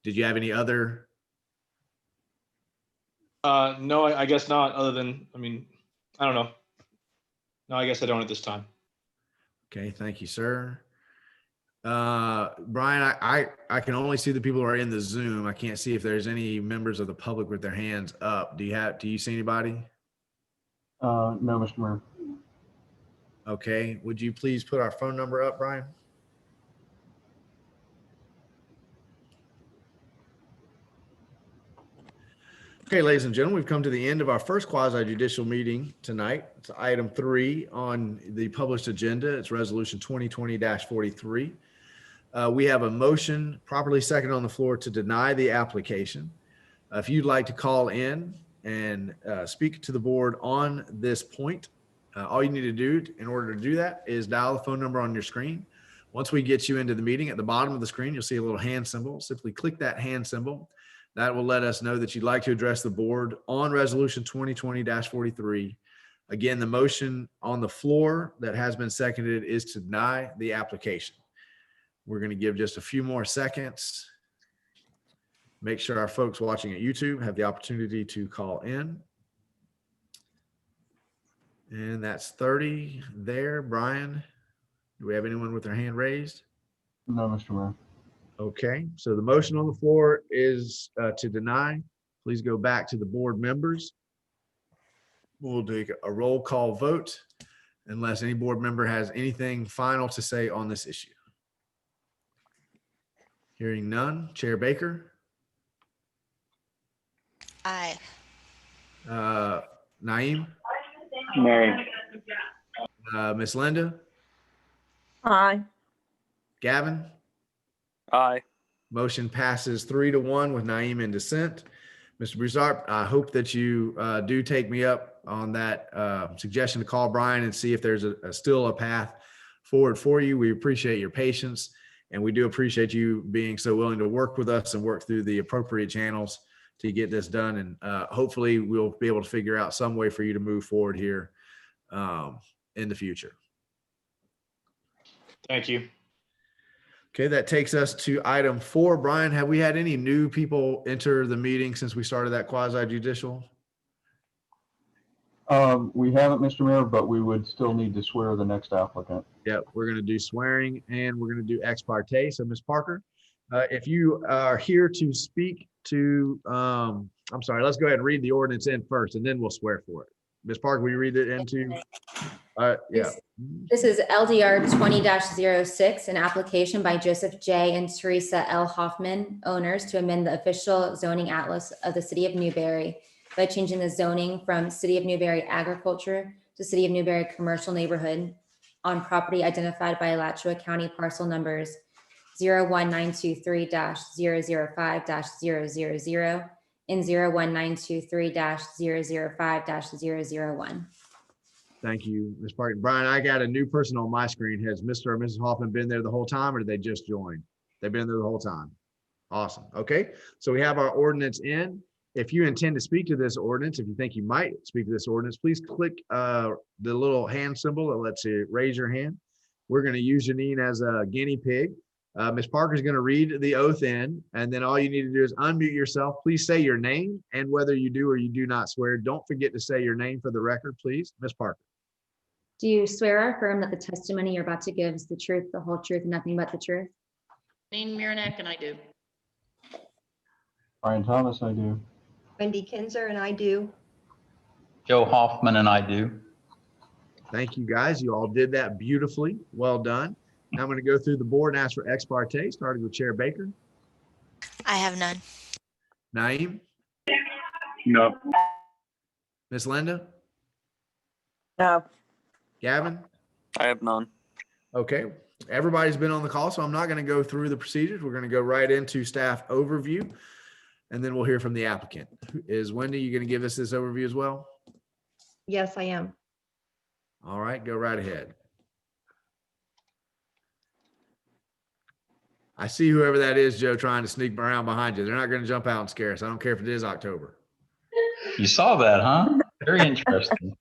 did you have any other? No, I guess not, other than, I don't know. No, I guess I don't at this time. Okay, thank you, sir. Brian, I can only see the people who are in the Zoom. I can't see if there's any members of the public with their hands up. Do you see anybody? No, Mr. Mayor. Okay, would you please put our phone number up, Brian? Okay, ladies and gentlemen, we've come to the end of our first quasi-judicial meeting tonight. It's item 3 on the published agenda. It's resolution 2020-43. We have a motion properly seconded on the floor to deny the application. If you'd like to call in and speak to the board on this point, all you need to do in order to do that is dial the phone number on your screen. Once we get you into the meeting, at the bottom of the screen, you'll see a little hand symbol. Simply click that hand symbol. That will let us know that you'd like to address the board on resolution 2020-43. Again, the motion on the floor that has been seconded is to deny the application. We're going to give just a few more seconds. Make sure our folks watching at YouTube have the opportunity to call in. And that's 30 there. Brian, do we have anyone with their hand raised? No, Mr. Mayor. Okay, so the motion on the floor is to deny. Please go back to the board members. We'll do a roll call vote unless any board member has anything final to say on this issue. Hearing none. Chair Baker? Aye. Naeem? Nay. Miss Linda? Aye. Gavin? Aye. Motion passes 3-1 with Naeem in dissent. Mr. Broussard, I hope that you do take me up on that suggestion to call Brian and see if there's still a path forward for you. We appreciate your patience, and we do appreciate you being so willing to work with us and work through the appropriate channels to get this done. And hopefully we'll be able to figure out some way for you to move forward here in the future. Thank you. Okay, that takes us to item 4. Brian, have we had any new people enter the meeting since we started that quasi-judicial? We haven't, Mr. Mayor, but we would still need to swear the next applicant. Yep, we're going to do swearing and we're going to do ex parte. So Ms. Parker, If you are here to speak to, I'm sorry, let's go ahead and read the ordinance in first, and then we'll swear for it. Ms. Park, will you read it into? Yeah. This is LDR 20-06, an application by Joseph J. and Teresa L. Hoffman, owners, to amend the official zoning atlas of the City of Newberry by changing the zoning from City of Newberry Agriculture to City of Newberry Commercial Neighborhood on property identified by Alachua County parcel numbers 01923-005-000 and 01923-005-001. Thank you, Ms. Park. Brian, I got a new person on my screen. Has Mr. or Mrs. Hoffman been there the whole time, or did they just join? They've been there the whole time. Awesome. Okay. So we have our ordinance in. If you intend to speak to this ordinance, if you think you might speak to this ordinance, please click the little hand symbol that lets you raise your hand. We're going to use Janine as a guinea pig. Ms. Parker is going to read the oath in, and then all you need to do is unmute yourself. Please say your name and whether you do or you do not swear. Don't forget to say your name for the record, please. Ms. Parker. Do you swear or affirm that the testimony you're about to give is the truth, the whole truth, and nothing but the truth? Jane Miranek, and I do. Brian Thomas, I do. Wendy Kinzer, and I do. Joe Hoffman, and I do. Thank you, guys. You all did that beautifully. Well done. Now I'm going to go through the board and ask for ex parte, starting with Chair Baker. I have none. Naeem? No. Miss Linda? No. Gavin? I have none. Okay. Everybody's been on the call, so I'm not going to go through the procedures. We're going to go right into staff overview, and then we'll hear from the applicant. Is Wendy, you going to give us this overview as well? Yes, I am. All right, go right ahead. I see whoever that is, Joe, trying to sneak around behind you. They're not going to jump out and scare us. I don't care if it is October. You saw that, huh? Very interesting.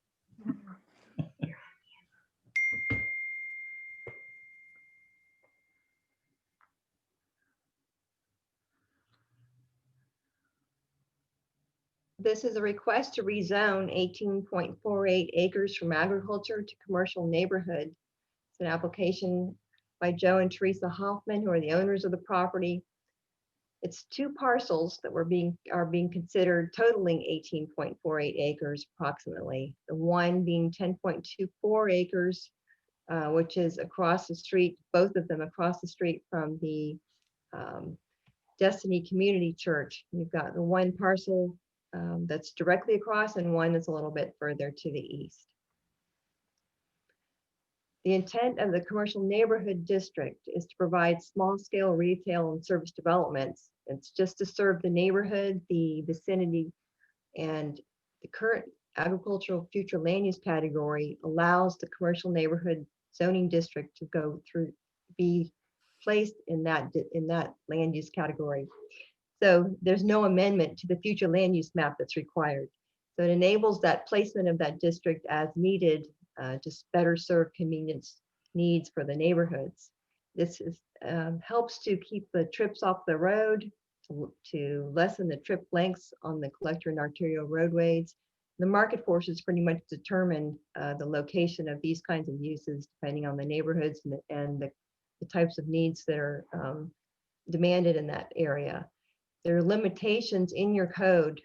This is a request to rezone 18.48 acres from agriculture to commercial neighborhood. It's an application by Joe and Teresa Hoffman, who are the owners of the property. It's two parcels that are being considered, totaling 18.48 acres approximately. The one being 10.24 acres, which is across the street, both of them across the street from the Destiny Community Church. You've got the one parcel that's directly across and one that's a little bit further to the east. The intent of the commercial neighborhood district is to provide small-scale retail and service developments. It's just to serve the neighborhood, the vicinity, and the current agricultural future land use category allows the commercial neighborhood zoning district to go through, be placed in that land use category. So there's no amendment to the future land use map that's required. So it enables that placement of that district as needed, just better serve convenience needs for the neighborhoods. This is, helps to keep the trips off the road, to lessen the trip lengths on the collector and arterial roadways. The market forces pretty much determine the location of these kinds of uses depending on the neighborhoods and the types of needs that are demanded in that area. There are limitations in your code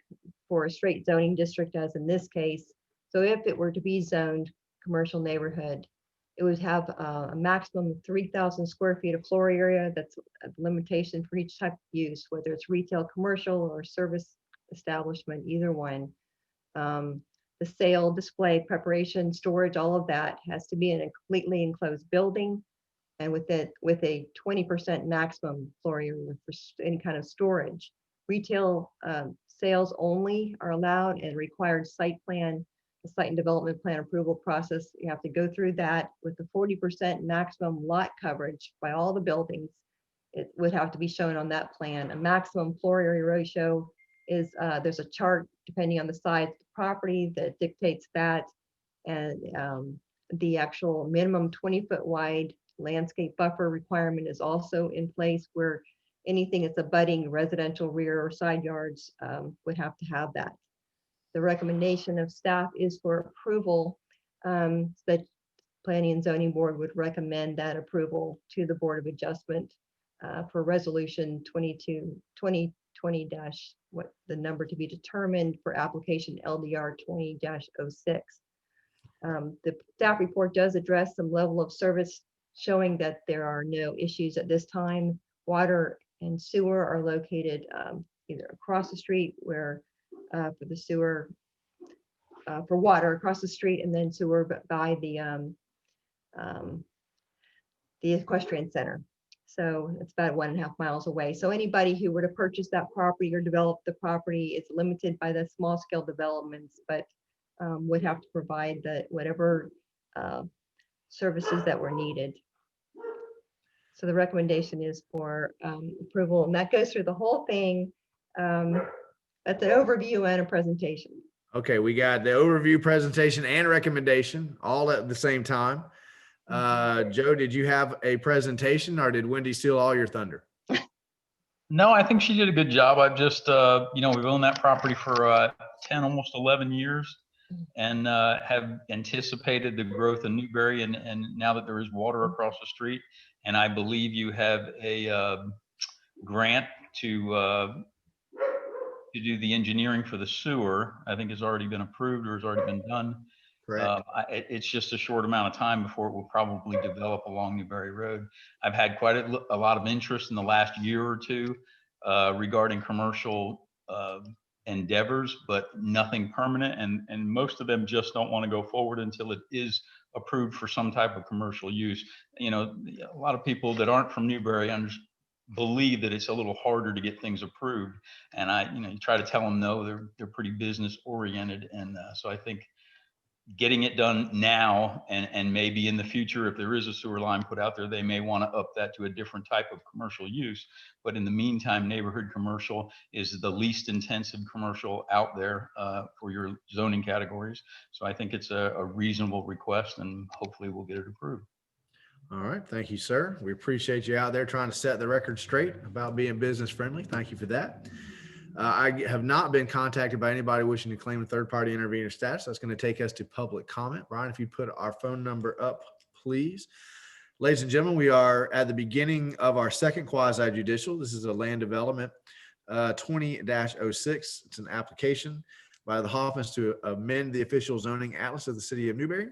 for a straight zoning district, as in this case. So if it were to be zoned commercial neighborhood, it would have a maximum of 3,000 square feet of floor area. That's a limitation for each type of use, whether it's retail, commercial, or service establishment, either one. The sale, display, preparation, storage, all of that has to be in a completely enclosed building, and with a 20% maximum floor area for any kind of storage. Retail sales only are allowed and required site plan, the site and development plan approval process. You have to go through that with the 40% maximum lot coverage by all the buildings. It would have to be shown on that plan. A maximum floor area ratio is, there's a chart depending on the size of the property that dictates that. And the actual minimum 20-foot wide landscape buffer requirement is also in place, where anything that's abutting residential rear or side yards would have to have that. The recommendation of staff is for approval, that Planning and Zoning Board would recommend that approval to the Board of Adjustment. for resolution 2020 dash, what the number to be determined for application LDR 20-06. The staff report does address some level of service showing that there are no issues at this time. Water and sewer are located either across the street where for the sewer, for water across the street, and then sewer by the equestrian center. So it's about 1.5 miles away. So anybody who were to purchase that property or develop the property is limited by the small scale developments, but would have to provide whatever services that were needed. So the recommendation is for approval, and that goes through the whole thing. That's an overview and a presentation. Okay, we got the overview, presentation, and recommendation all at the same time. Joe, did you have a presentation, or did Wendy steal all your thunder? No, I think she did a good job. I've just, we've owned that property for 10, almost 11 years, and have anticipated the growth of Newberry, and now that there is water across the street, and I believe you have a grant to do the engineering for the sewer. I think has already been approved or has already been done. Correct. It's just a short amount of time before it will probably develop along Newberry Road. I've had quite a lot of interest in the last year or two regarding commercial endeavors, but nothing permanent. And most of them just don't want to go forward until it is approved for some type of commercial use. You know, a lot of people that aren't from Newberry believe that it's a little harder to get things approved. And you try to tell them, no, they're pretty business oriented. And so I think getting it done now and maybe in the future, if there is a sewer line put out there, they may want to up that to a different type of commercial use. But in the meantime, neighborhood commercial is the least intensive commercial out there for your zoning categories. So I think it's a reasonable request, and hopefully we'll get it approved. All right. Thank you, sir. We appreciate you out there trying to set the record straight about being business friendly. Thank you for that. I have not been contacted by anybody wishing to claim a third-party intervener status. That's going to take us to public comment. Brian, if you put our phone number up, please. Ladies and gentlemen, we are at the beginning of our second quasi-judicial. This is a land development 20-06. It's an application by the Hoffmans to amend the official zoning atlas of the city of Newberry.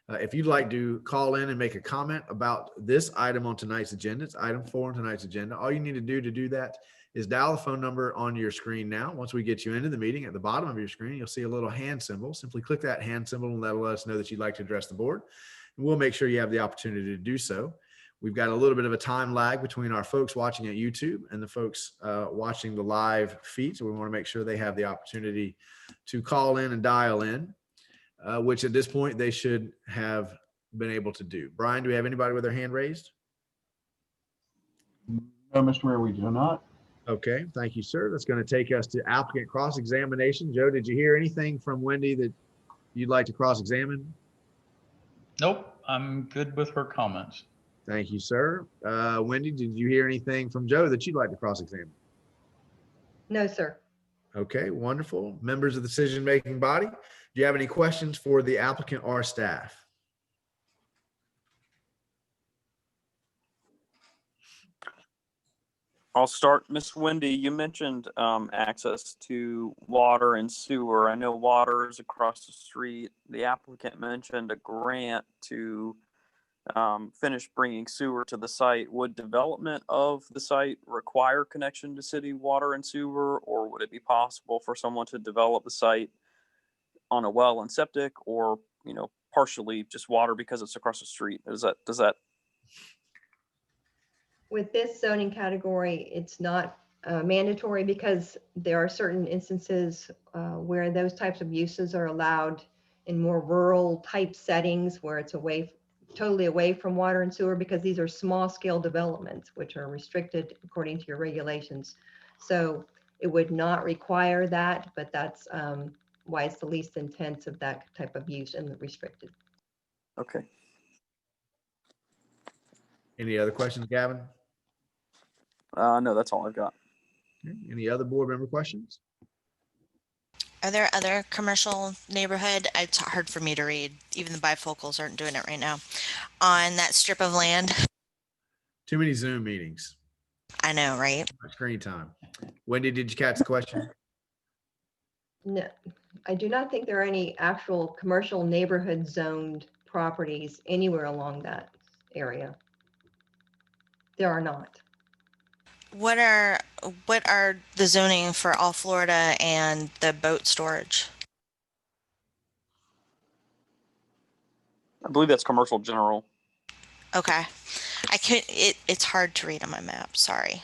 If you'd like to call in and make a comment about this item on tonight's agenda, it's item 4 on tonight's agenda. All you need to do that is dial the phone number on your screen now. Once we get you into the meeting, at the bottom of your screen, you'll see a little hand symbol. Simply click that hand symbol, and that'll let us know that you'd like to address the board. And we'll make sure you have the opportunity to do so. We've got a little bit of a time lag between our folks watching at YouTube and the folks watching the live feed. So we want to make sure they have the opportunity to call in and dial in. Which at this point they should have been able to do. Brian, do we have anybody with their hand raised? No, Mr. Mayor, we do not. Okay, thank you, sir. That's going to take us to applicant cross-examination. Joe, did you hear anything from Wendy that you'd like to cross-examine? Nope, I'm good with her comments. Thank you, sir. Wendy, did you hear anything from Joe that you'd like to cross-examine? No, sir. Okay, wonderful. Members of the decision-making body, do you have any questions for the applicant or staff? I'll start. Miss Wendy, you mentioned access to water and sewer. I know water is across the street. The applicant mentioned a grant to finish bringing sewer to the site. Would development of the site require connection to city water and sewer, or would it be possible for someone to develop the site on a well and septic, or partially just water because it's across the street? Does that With this zoning category, it's not mandatory, because there are certain instances where those types of uses are allowed in more rural type settings where it's totally away from water and sewer, because these are small scale developments which are restricted according to your regulations. So it would not require that, but that's why it's the least intense of that type of use and restricted. Okay. Any other questions, Gavin? No, that's all I've got. Any other board member questions? Are there other commercial neighborhood? It's hard for me to read. Even the bifocals aren't doing it right now. On that strip of land. Too many Zoom meetings. I know, right? Screen time. Wendy, did you catch the question? No, I do not think there are any actual commercial neighborhood zoned properties anywhere along that area. There are not. What are the zoning for all Florida and the boat storage? I believe that's commercial general. Okay. It's hard to read on my map, sorry.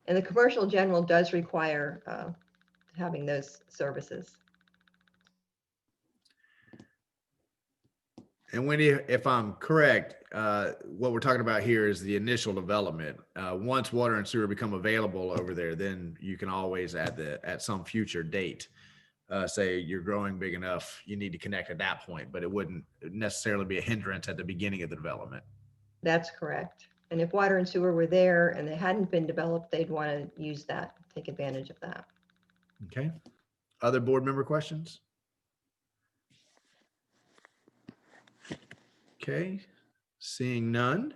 And the commercial general does require having those services. And Wendy, if I'm correct, what we're talking about here is the initial development. Once water and sewer become available over there, then you can always at some future date, say you're growing big enough, you need to connect at that point, but it wouldn't necessarily be a hindrance at the beginning of the development. That's correct. And if water and sewer were there and they hadn't been developed, they'd want to use that, take advantage of that. Okay. Other board member questions? Okay. Seeing none,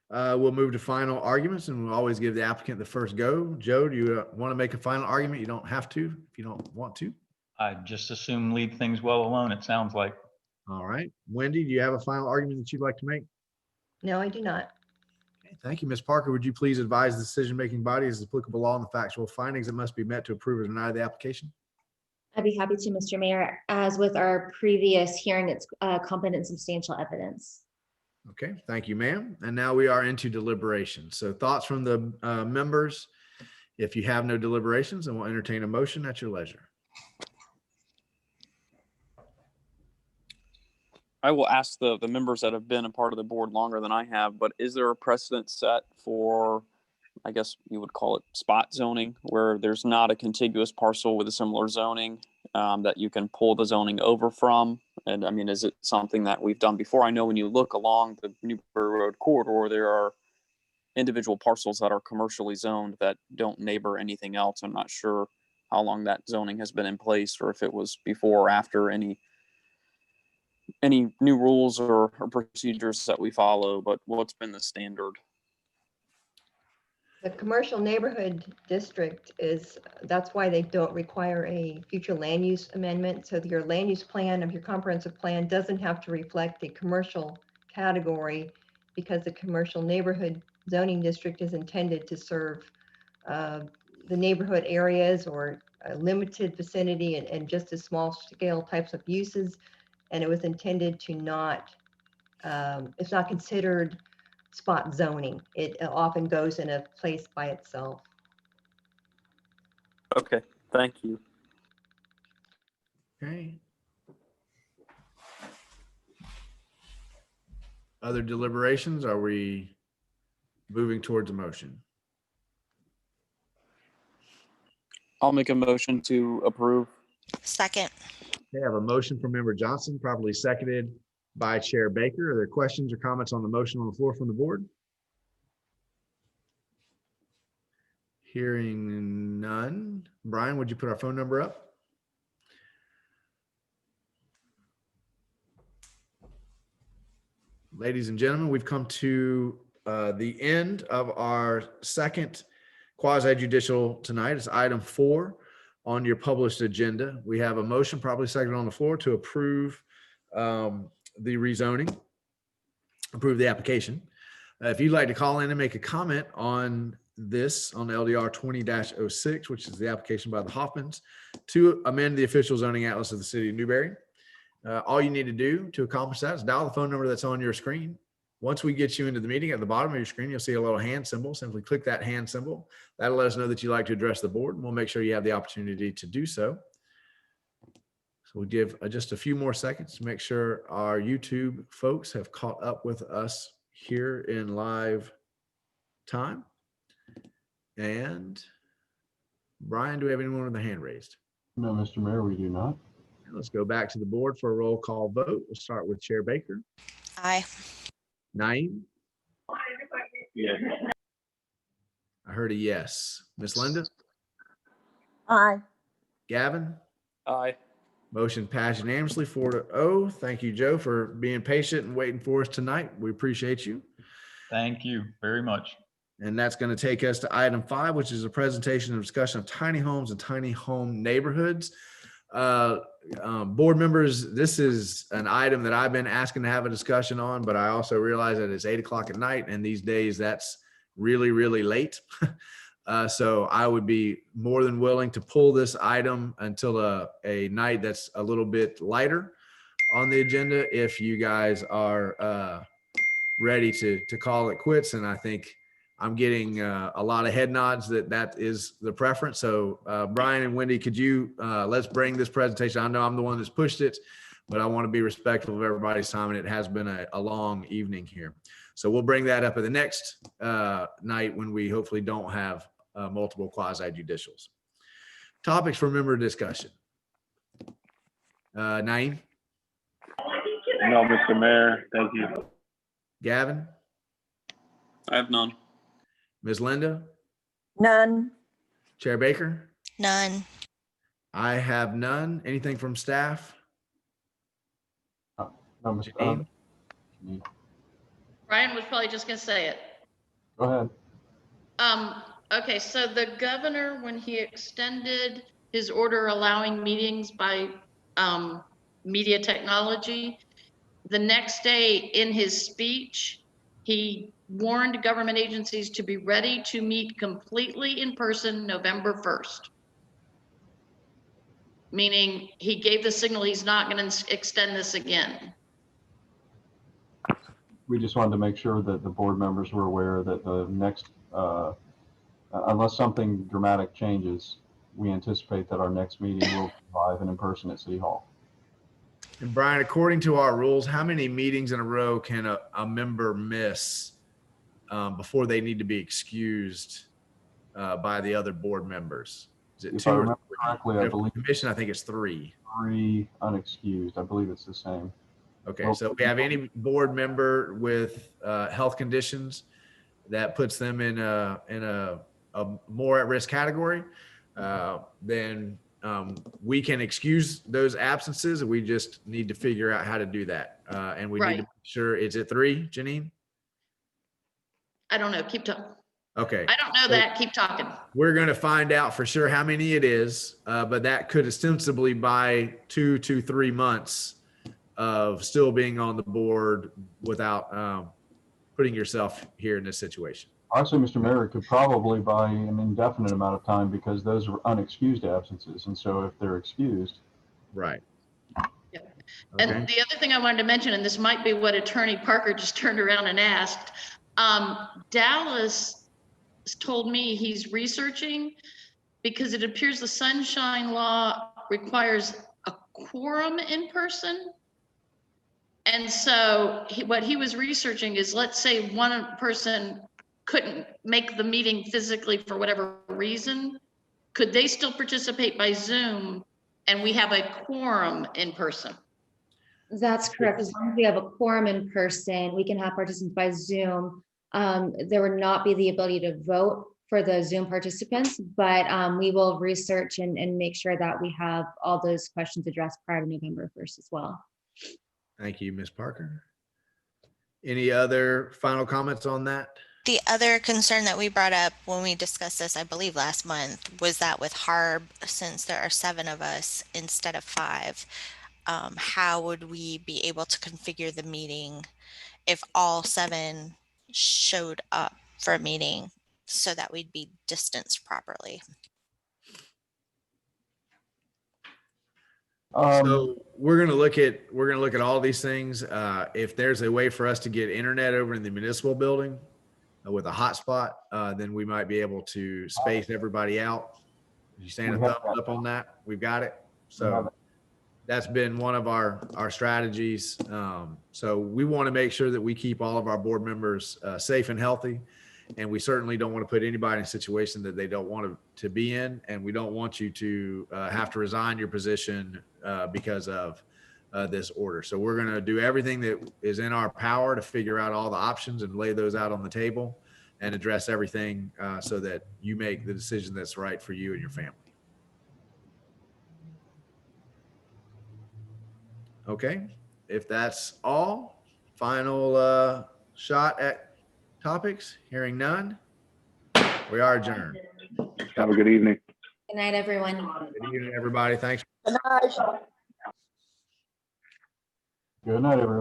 we'll move to final arguments, and we'll always give the applicant the first go. Joe, do you want to make a final argument? You don't have to if you don't want to. I just assume leave things well alone, it sounds like. All right. Wendy, do you have a final argument that you'd like to make? No, I do not. Okay, thank you. Ms. Parker, would you please advise the decision-making body as applicable law and the factual findings that must be met to approve or deny the application? I'd be happy to, Mr. Mayor. As with our previous hearing, it's competent and substantial evidence. Okay, thank you, ma'am. And now we are into deliberation. So thoughts from the members. If you have no deliberations, then we'll entertain a motion at your leisure. I will ask the members that have been a part of the board longer than I have, but is there a precedent set for, I guess you would call it spot zoning, where there's not a contiguous parcel with a similar zoning that you can pull the zoning over from? And I mean, is it something that we've done before? I know when you look along the Newbury Road corridor, there are individual parcels that are commercially zoned that don't neighbor anything else. I'm not sure how long that zoning has been in place, or if it was before or after any new rules or procedures that we follow, but what's been the standard? The commercial neighborhood district that's why they don't require a future land use amendment. So your land use plan of your comprehensive plan doesn't have to reflect a commercial category, because the commercial neighborhood zoning district is intended to serve the neighborhood areas or a limited vicinity and just a small scale types of uses. And it was intended to it's not considered spot zoning. It often goes in a place by itself. Okay, thank you. Okay. Other deliberations? Are we moving towards a motion? I'll make a motion to approve. Second. Okay, I have a motion from member Johnson, properly seconded by Chair Baker. Are there questions or comments on the motion on the floor from the board? Hearing none. Brian, would you put our phone number up? Ladies and gentlemen, we've come to the end of our second quasi-judicial tonight. It's item 4 on your published agenda. We have a motion probably seconded on the floor to approve the rezoning, approve the application. If you'd like to call in and make a comment on this on LDR 20-06, which is the application by the Hoffmans to amend the official zoning atlas of the city of Newberry, all you need to do to accomplish that is dial the phone number that's on your screen. Once we get you into the meeting, at the bottom of your screen, you'll see a little hand symbol. Simply click that hand symbol. That'll let us know that you'd like to address the board, and we'll make sure you have the opportunity to do so. So we'll give just a few more seconds to make sure our YouTube folks have caught up with us here in live time. And Brian, do we have anyone with a hand raised? No, Mr. Mayor, we do not. Let's go back to the board for a roll call vote. We'll start with Chair Baker. Aye. Naeem? Yes. I heard a yes. Miss Linda? Aye. Gavin? Aye. Motion passed unanimously 4-0. Thank you, Joe, for being patient and waiting for us tonight. We appreciate you. Thank you very much. And that's going to take us to item 5, which is a presentation and discussion of tiny homes and tiny home neighborhoods. Board members, this is an item that I've been asking to have a discussion on, but I also realize that it's 8 o'clock at night, and these days that's really, really late. So I would be more than willing to pull this item until a night that's a little bit lighter on the agenda if you guys are ready to call it quits. And I think I'm getting a lot of head nods that is the preference. So Brian and Wendy, could you let's bring this presentation. I know I'm the one that's pushed it, but I want to be respectful of everybody's time, and it has been a long evening here. So we'll bring that up at the next night when we hopefully don't have multiple quasi judicials. Topics for member discussion. Naeem? No, Mr. Mayor, thank you. Gavin? I have none. Ms. Linda? None. Chair Baker? None. I have none. Anything from staff? No, Mr. Janine? Brian was probably just gonna say it. Go ahead. Okay, so the governor, when he extended his order allowing meetings by media technology, the next day in his speech, he warned government agencies to be ready to meet completely in person November 1st. Meaning he gave the signal he's not going to extend this again. We just wanted to make sure that the board members were aware that the next, unless something dramatic changes, we anticipate that our next meeting will be live and in person at City Hall. And Brian, according to our rules, how many meetings in a row can a member miss before they need to be excused by the other board members? Is it If 2 I or remember 3? correctly, I believe Commission, I think it's 3. 3 unexcused. I believe it's the same. Okay, so if we have any board member with health conditions that puts them in a more at-risk category, then we can excuse those absences. We just need to figure out how to do that. And we need to Right. make sure, is it 3, Janine? I don't know, keep talking. Okay. I don't know So that, keep talking. we're going to find out for sure how many it is, but that could ostensibly buy 2 to 3 months of still being on the board without putting yourself here in this situation. Actually, Mr. Mayor, it could probably buy an indefinite amount of time because those are unexcused absences. And so if they're excused. Right. Yeah. Okay. And the other thing I wanted to mention, and this might be what Attorney Parker just turned around and asked, Dallas told me he's researching because it appears the Sunshine Law requires a quorum in person. And so what he was researching is, let's say one person couldn't make the meeting physically for whatever reason, could they still participate by Zoom and we have a quorum in person? That's correct. As long as we have a quorum in person, we can have participants by Zoom. There would not be the ability to vote for the Zoom participants, but we will research and make sure that we have all those questions addressed prior to November 1st as well. Thank you, Ms. Parker. Any other final comments on that? The other concern that we brought up when we discussed this, I believe last month, was that with HARB, since there are 7 of us instead of 5, how would we be able to configure the meeting if all 7 showed up for a meeting so that we'd be distanced properly? So we're going to look at all these things. If there's a way for us to get internet over in the municipal building with a hotspot, then we might be able to space everybody out. You stand a thumbs up on that? We've got it. So that's been one of our strategies. So we want to make sure that we keep all of our board members safe and healthy. And we certainly don't want to put anybody in a situation that they don't want to be in. And we don't want you to have to resign your position because of this order. So we're going to do everything that is in our power to figure out all the options and lay those out on the table and address everything so that you make the decision that's right for you and your family. Okay. If that's all, final shot at topics, hearing none. We are adjourned. Have a good evening. Good night, everyone. Good evening, everybody. Thanks. Good night, everyone.